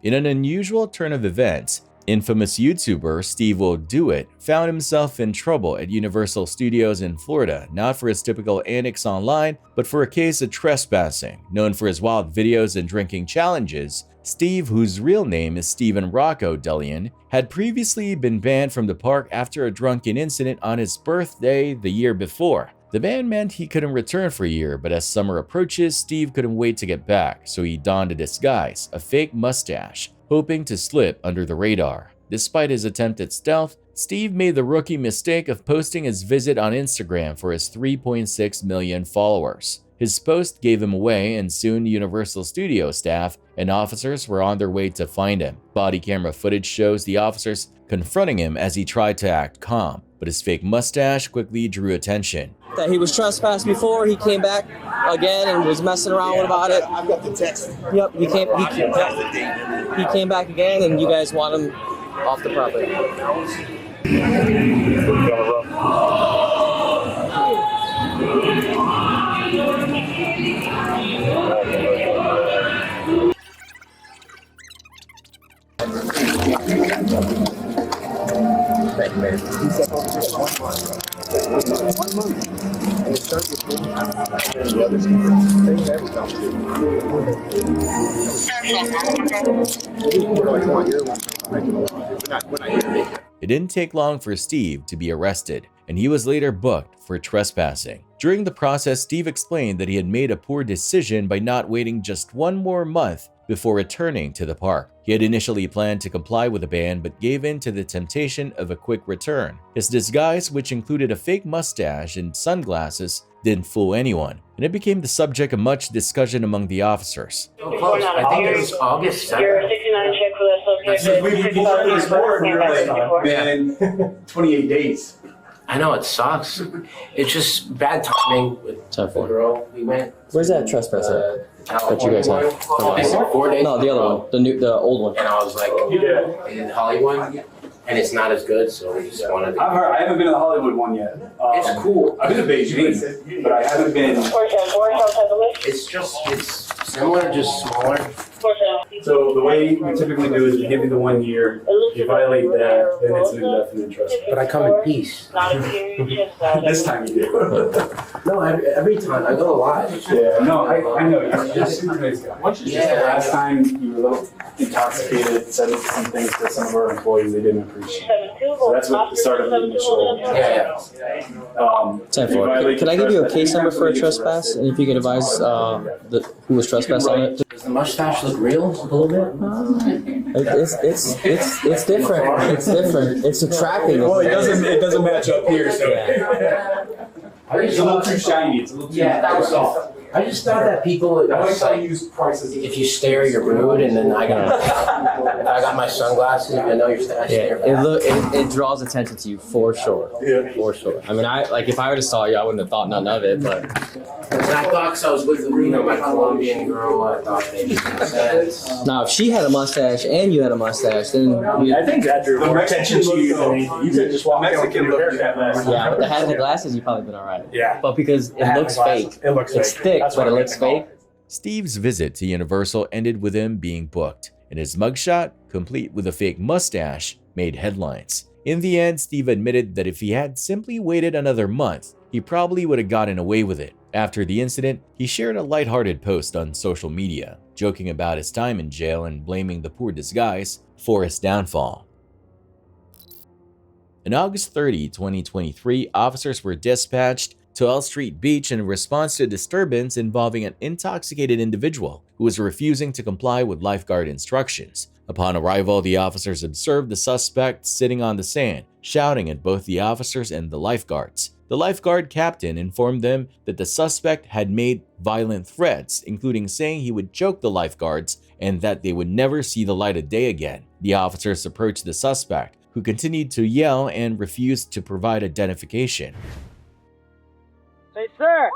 In an unusual turn of events, infamous YouTuber Steve Will Do It found himself in trouble at Universal Studios in Florida, not for his typical antics online, but for a case of trespassing. Known for his wild videos and drinking challenges, Steve, whose real name is Stephen Rocco Delian, had previously been banned from the park after a drunken incident on his birthday the year before. The ban meant he couldn't return for a year, but as summer approaches, Steve couldn't wait to get back, so he donned a disguise, a fake mustache, hoping to slip under the radar. Despite his attempt at stealth, Steve made the rookie mistake of posting his visit on Instagram for his 3.6 million followers. His post gave him away, and soon Universal Studio staff and officers were on their way to find him. Body camera footage shows the officers confronting him as he tried to act calm, but his fake mustache quickly drew attention. That he was trespassed before, he came back again and was messing around about it. I've got the text. Yep, he came back again, and you guys want him off the property. It didn't take long for Steve to be arrested, and he was later booked for trespassing. During the process, Steve explained that he had made a poor decision by not waiting just one more month before returning to the park. He had initially planned to comply with the ban, but gave in to the temptation of a quick return. His disguise, which included a fake mustache and sunglasses, didn't fool anyone, and it became the subject of much discussion among the officers. Close. I think it was August 7th. Your 69 check for this located. We pulled up this board and you're like, man, 28 days. I know, it sucks. It's just bad timing with the girl we went. Where's that trespass at? That you guys have? 4 days. No, the other one, the old one. And I was like, in Hollywood. and it's not as good, so we just wanted to. I've heard. I haven't been to the Hollywood one yet. It's cool. I've been to Beijing, but I haven't been. It's similar, just smaller. So the way we typically do is we give you the 1 year. If you violate that, then it's an indefinite trust. But I come in peace. This time you do. No, every time. I go a lot. Yeah, no, I know. You're a super nice guy. Just the last time you were a little intoxicated, said some things to some of our employees they didn't appreciate. So that's what the start of the initial. Time for it. Can I give you a case number for a trespass? And if you could advise who was trespassed on it? Does the mustache look real a little bit? It's different. It's different. It's attracting. Well, it doesn't match up here, so. It's a little too shiny. It's a little too soft. I just thought that people, if you stare, you're rude, and then if I got my sunglasses, I know you're staring. It draws attention to you for sure. Yeah, for sure. I mean, if I would have saw you, I wouldn't have thought none of it. But I thought, because I was with my Colombian girl, I thought maybe sense. Now, if she had a mustache and you had a mustache, then I think that drew more attention to you than anything. You could just walk Mexican with a haircut last. Yeah, with the hat and the glasses, you've probably been all right. Yeah, but because it looks fake. It looks it's fake. Thick, but it looks fake. Steve's visit to Universal ended with him being booked, and his mugshot, complete with a fake mustache, made headlines. In the end, Steve admitted that if he had simply waited another month, he probably would have gotten away with it. After the incident, he shared a lighthearted post on social media, joking about his time in jail and blaming the poor disguise for his downfall. On August 30, 2023, officers were dispatched to L Street Beach in response to a disturbance involving an intoxicated individual who was refusing to comply with lifeguard instructions. Upon arrival, the officers observed the suspect sitting on the sand, shouting at both the officers and the lifeguards. The lifeguard captain informed them that the suspect had made violent threats, including saying he would choke the lifeguards and that they would never see the light of day again. The officers approached the suspect, who continued to yell and refused to provide identification. Hey, sir.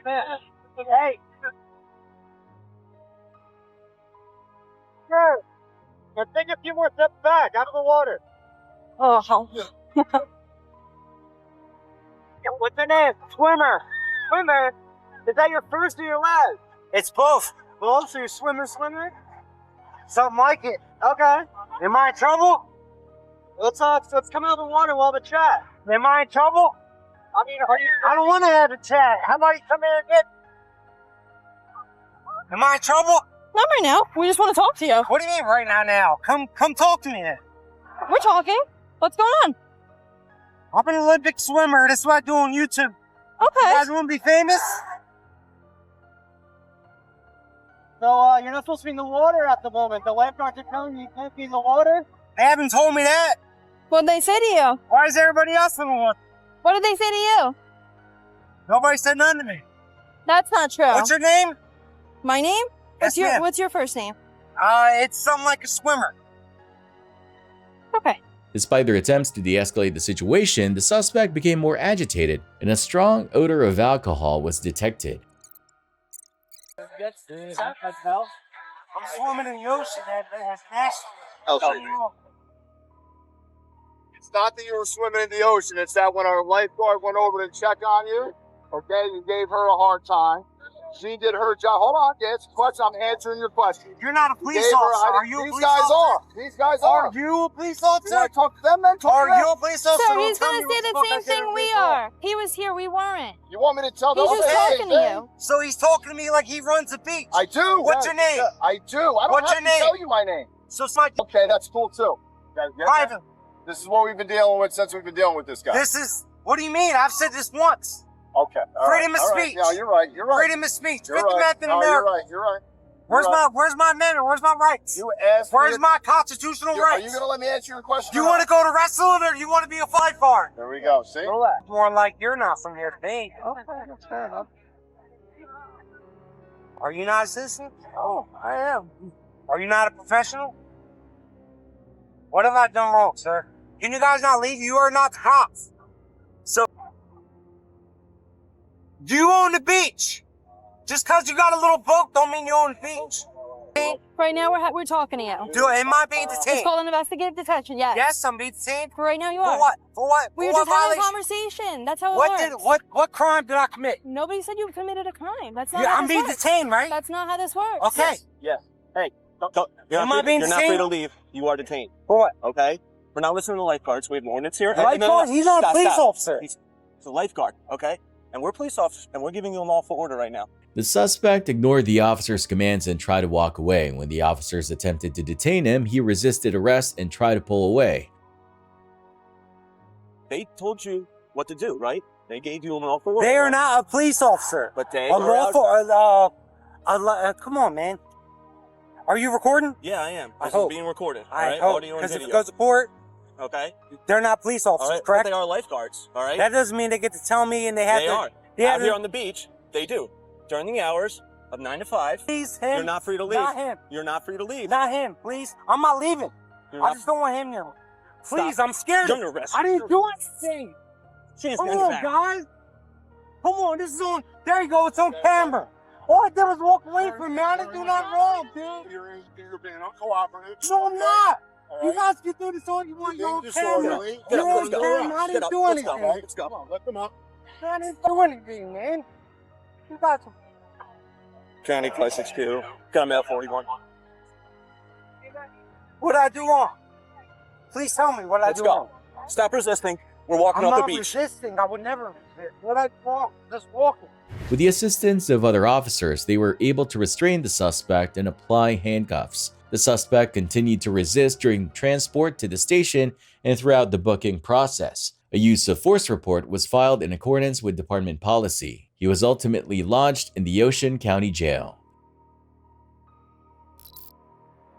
Hey. Sir. Now take a few more steps back, out of the water. Oh. What's your name? Swimmer. Swimmer? Is that your first or your last? It's both. Both? So you're swimmer? Something like it. Okay. Am I in trouble? Let's come out of the water while we chat. Am I in trouble? I mean, I don't want to have a chat. How about you come in and get... Am I in trouble? Not right now. We just want to talk to you. What do you mean right now? Come talk to me then. We're talking. What's going on? I'm an Olympic swimmer. That's what I do on YouTube. Okay. You guys want to be famous? So, you're not supposed to be in the water at the moment. The lifeguards are telling you can't be in the water? They haven't told me that. What'd they say to you? Why is everybody else in the water? What did they say to you? Nobody said nothing to me. That's not true. What's your name? My name? Yes, What's your first name? It's something like a swimmer. Okay. Despite their attempts to de-escalate the situation, the suspect became more agitated, and a strong odor of alcohol was detected. I'm swimming in the ocean. That's nasty. It's not that you were swimming in the ocean. It's that when our lifeguard went over to check on you, okay, you gave her a hard time. She did her job. Hold on, it's a question. I'm answering your question. You're not a police officer. Are you a police officer? These guys are. Are you a police officer? You talk to them then? Are you a police officer? Sir, he's going to say the same thing we are. He was here, we weren't. You want me to tell them? He's just talking to you. So he's talking to me like he runs the beach. I do. What's your name? I do. I don't have to tell you my name. So it's my... Okay, that's cool too. Private. This is what we've been dealing with since we've been dealing with this guy. This is... What do you mean? I've said this once. Okay. Freedom of speech. Yeah, you're right. Freedom of speech. Fifth Amendment in America. You're right. Where's my amendment? Where's my rights? You asked. Where's my constitutional rights? Are you gonna let me answer your question? You want to go to wrestling or you want to be a lifeguard? There we go. See? More like you're not from here today. Okay, that's fair enough. Are you not a citizen? Oh, I am. Are you not a professional? What have I done wrong, sir? Can you guys not leave? You are not the cops. So, you own the beach. Just because you got a little boat don't mean you own the beach. detained? Right now, we're talking to you. Am I being detained? It's called an investigative detention, yes. Yes, I'm being detained. For right now, you are. For what? For what? We were For just what having a violation? conversation. That's how it works. What crime did I commit? Nobody said you committed a crime. That's not Yeah, how I'm this being works. detained, right? That's not how this works. Okay. Yes. Hey, Am I being you're not free detained? to leave. You are detained. For what? Okay? We're not listening to lifeguards. We have an ordinance here. Lifeguard? He's not a police officer. He's a lifeguard, okay? And we're police officers, and we're giving you a lawful order right now. The suspect ignored the officer's commands and tried to walk away. When the officers attempted to detain him, he resisted arrest and tried to pull away. They told you what to do, right? They gave you an lawful order. They are not a police officer. But they A are lawful. Come on, man. Are you recording? Yeah, I am. I This is hope. being recorded. I all right? hope. Audio and Because if video. it goes to court, Okay? they're not police All officers, right? correct? But they are lifeguards, all right? That doesn't mean they get to tell me and they have They to. are. They have Out here to- on the beach, they do. During the hours of 9 to 5, Please, him. you're not free to leave. Not him. You're not free to leave. Not him, please. I'm not leaving. You're I not- just don't want him to. Please, Stop. I'm scared. You're under arrest. I didn't do anything. She is Come behind your on, back. guys. Come on, this is on. There you go. It's on camera. All I did was walk away from me. I didn't do nothing wrong, dude. You're being uncooperative. No, I'm not. You guys can do this all you want. You're on camera. You're on camera. I didn't do anything. Let's go. Come on, let them up. I didn't do anything, man. You guys. County Class 6Q. Got him out 41. What did I do wrong? Please tell me what I Let's do go. wrong. Stop resisting. We're walking I'm off not the beach. resisting. I would never resist. What I do wrong? Just walking. With the assistance of other officers, they were able to restrain the suspect and apply handcuffs. The suspect continued to resist during transport to the station and throughout the booking process. A use of force report was filed in accordance with department policy. He was ultimately lodged in the Ocean County Jail.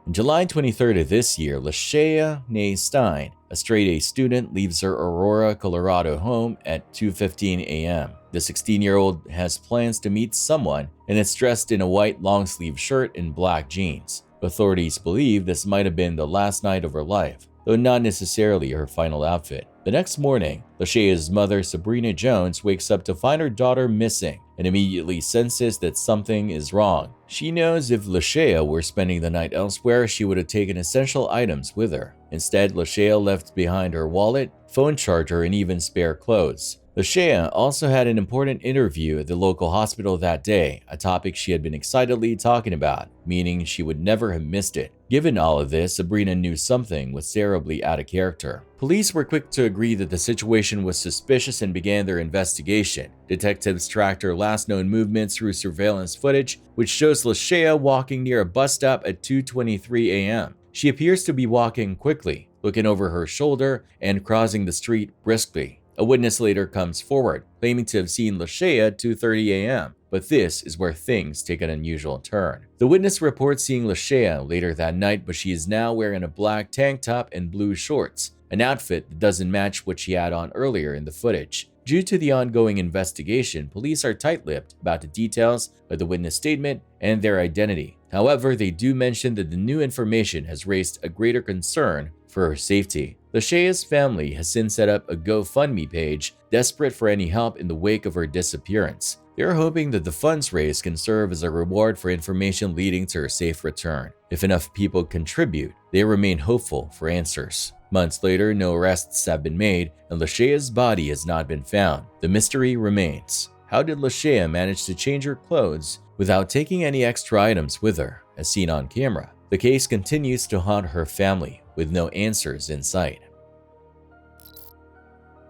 On July 23rd of this year, Lashea Nay Stein, a straight-A student, leaves her Aurora, Colorado home at 2:15 a.m. The 16-year-old has plans to meet someone and is dressed in a white long-sleeve shirt and black jeans. Authorities believe this might have been the last night of her life, though not necessarily her final outfit. The next morning, Lashea's mother, Sabrina Jones, wakes up to find her daughter missing and immediately senses that something is wrong. She knows if Lashea were spending the night elsewhere, she would have taken essential items with her. Instead, Lashea left behind her wallet, phone charger, and even spare clothes. Lashea also had an important interview at the local hospital that day, a topic she had been excitedly talking about, meaning she would never have missed it. Given all of this, Sabrina knew something was terribly out of character. Police were quick to agree that the situation was suspicious and began their investigation. Detectives tracked her last known movements through surveillance footage, which shows Lashea walking near a bus stop at 2:23 a.m. She appears to be walking quickly, looking over her shoulder and crossing the street briskly. A witness later comes forward, claiming to have seen Lashea at 2:30 a.m., but this is where things take an unusual turn. The witness reports seeing Lashea later that night, but she is now wearing a black tank top and blue shorts, an outfit that doesn't match what she had on earlier in the footage. Due to the ongoing investigation, police are tight-lipped about the details of the witness statement and their identity. However, they do mention that the new information has raised a greater concern for her safety. Lashea's family has since set up a GoFundMe page, desperate for any help in the wake of her disappearance. They are hoping that the funds raised can serve as a reward for information leading to her safe return. If enough people contribute, they remain hopeful for answers. Months later, no arrests have been made, and Lashea's body has not been found. The mystery remains. How did Lashea manage to change her clothes without taking any extra items with her, as seen on camera? The case continues to haunt her family, with no answers in sight.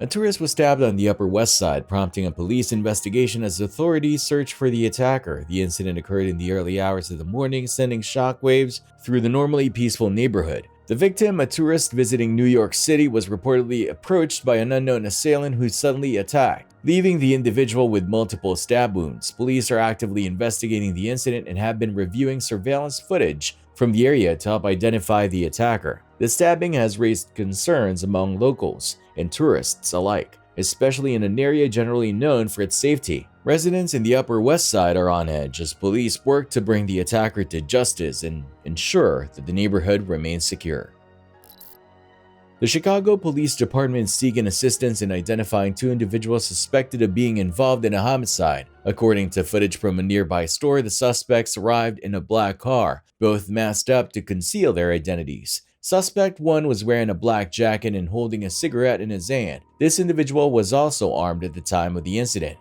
A tourist was stabbed on the Upper West Side, prompting a police investigation as authorities search for the attacker. The incident occurred in the early hours of the morning, sending shockwaves through the normally peaceful neighborhood. The victim, a tourist visiting New York City, was reportedly approached by an unknown assailant who suddenly attacked, leaving the individual with multiple stab wounds. Police are actively investigating the incident and have been reviewing surveillance footage from the area to help identify the attacker. The stabbing has raised concerns among locals and tourists alike, especially in an area generally known for its safety. Residents in the Upper West Side are on edge as police work to bring the attacker to justice and ensure that the neighborhood remains secure. The Chicago Police Department is seeking assistance in identifying 2 individuals suspected of being involved in a homicide. According to footage from a nearby store, the suspects arrived in a black car, both masked up to conceal their identities. Suspect 1 was wearing a black jacket and holding a cigarette in his hand. This individual was also armed at the time of the incident.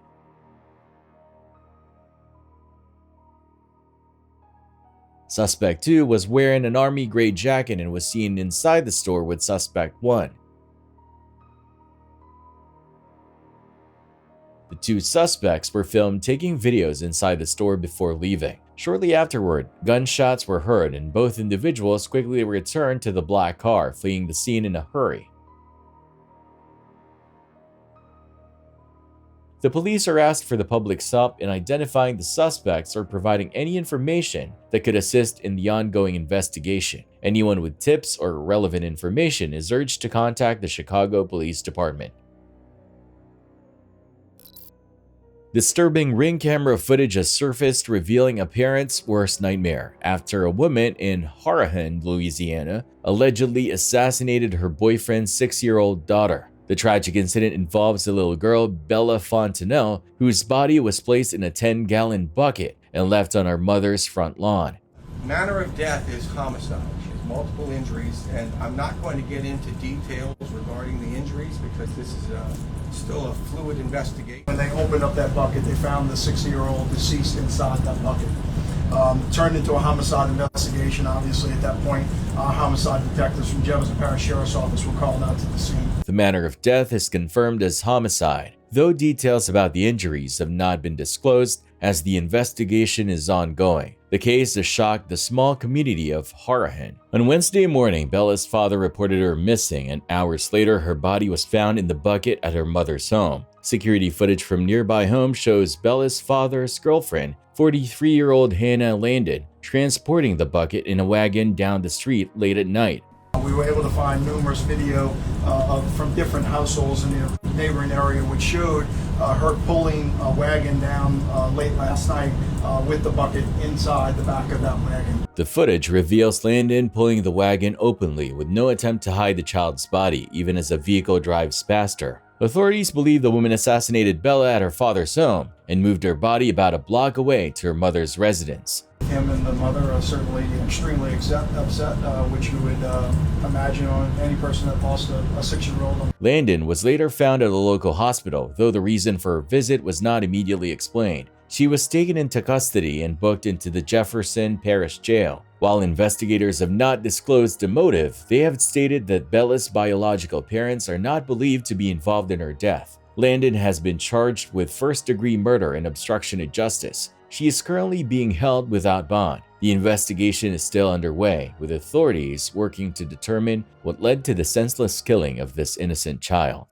Suspect 2 was wearing an army gray jacket and was seen inside the store with Suspect 1. The 2 suspects were filmed taking videos inside the store before leaving. Shortly afterward, gunshots were heard and both individuals quickly returned to the black car, fleeing the scene in a hurry. The police are asked for the public's help in identifying the suspects or providing any information that could assist in the ongoing investigation. Anyone with tips or relevant information is urged to contact the Chicago Police Department. Disturbing ring camera footage has surfaced revealing a parent's worst nightmare after a woman in Harahan, Louisiana, allegedly assassinated her boyfriend's 6-year-old daughter. The tragic incident involves a little girl, Bella Fontenelle, whose body was placed in a 10-gallon bucket and left on her mother's front lawn. Manner of death is homicide. She has multiple injuries, and I'm not going to get into details regarding the injuries because this is still a fluid investigation. When they opened up that bucket, they found the 6-year-old deceased inside that bucket. Turned into a homicide investigation. Obviously, at that point, homicide detectives from Jefferson Parish Sheriff's Office were called out to the scene. The manner of death is confirmed as homicide, though details about the injuries have not been disclosed as the investigation is ongoing. The case has shocked the small community of Harahan. On Wednesday morning, Bella's father reported her missing, and hours later, her body was found in the bucket at her mother's home. Security footage from nearby homes shows Bella's father's girlfriend, 43-year-old Hannah Landon, transporting the bucket in a wagon down the street late at night. We were able to find numerous video from different households in the neighboring area which showed her pulling a wagon down late last night with the bucket inside the back of that wagon. The footage reveals Landon pulling the wagon openly with no attempt to hide the child's body, even as a vehicle drives past her. Authorities believe the woman assassinated Bella at her father's home and moved her body about a block away to her mother's residence. Him and the mother are certainly extremely upset, which you would imagine on any person that lost a 6-year-old. Landon was later found at a local hospital, though the reason for her visit was not immediately explained. She was taken into custody and booked into the Jefferson Parish Jail. While investigators have not disclosed the motive, they have stated that Bella's biological parents are not believed to be involved in her death. Landon has been charged with first-degree murder and obstruction of justice. She is currently being held without bond. The investigation is still underway, with authorities working to determine what led to the senseless killing of this innocent child.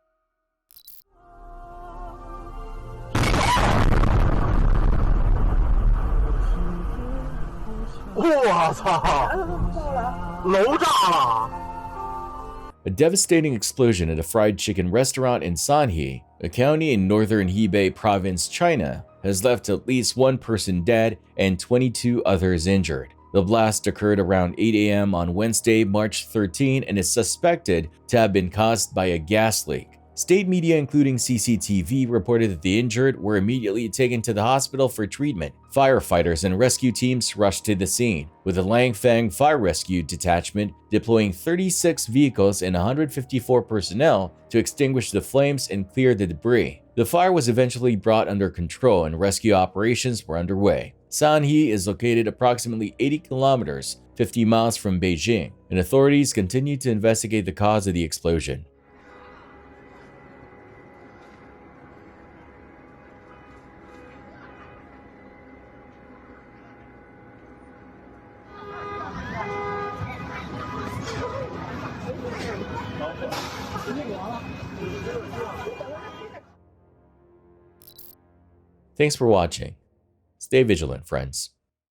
A devastating explosion at a fried chicken restaurant in Sanhe, a county in northern Hebei province, China, has left at least 1 person dead and 22 others injured. The blast occurred around 8 a.m. on Wednesday, March 13, and is suspected to have been caused by a gas leak. State media, including CCTV, reported that the injured were immediately taken to the hospital for treatment. Firefighters and rescue teams rushed to the scene, with the Langfang Fire Rescue Detachment deploying 36 vehicles and 154 personnel to extinguish the flames and clear the debris. The fire was eventually brought under control and rescue operations were underway. Sanhe is located approximately 80 kilometers, 50 miles from Beijing, and authorities continue to investigate the cause of the explosion. Thanks for watching. Stay vigilant, friends.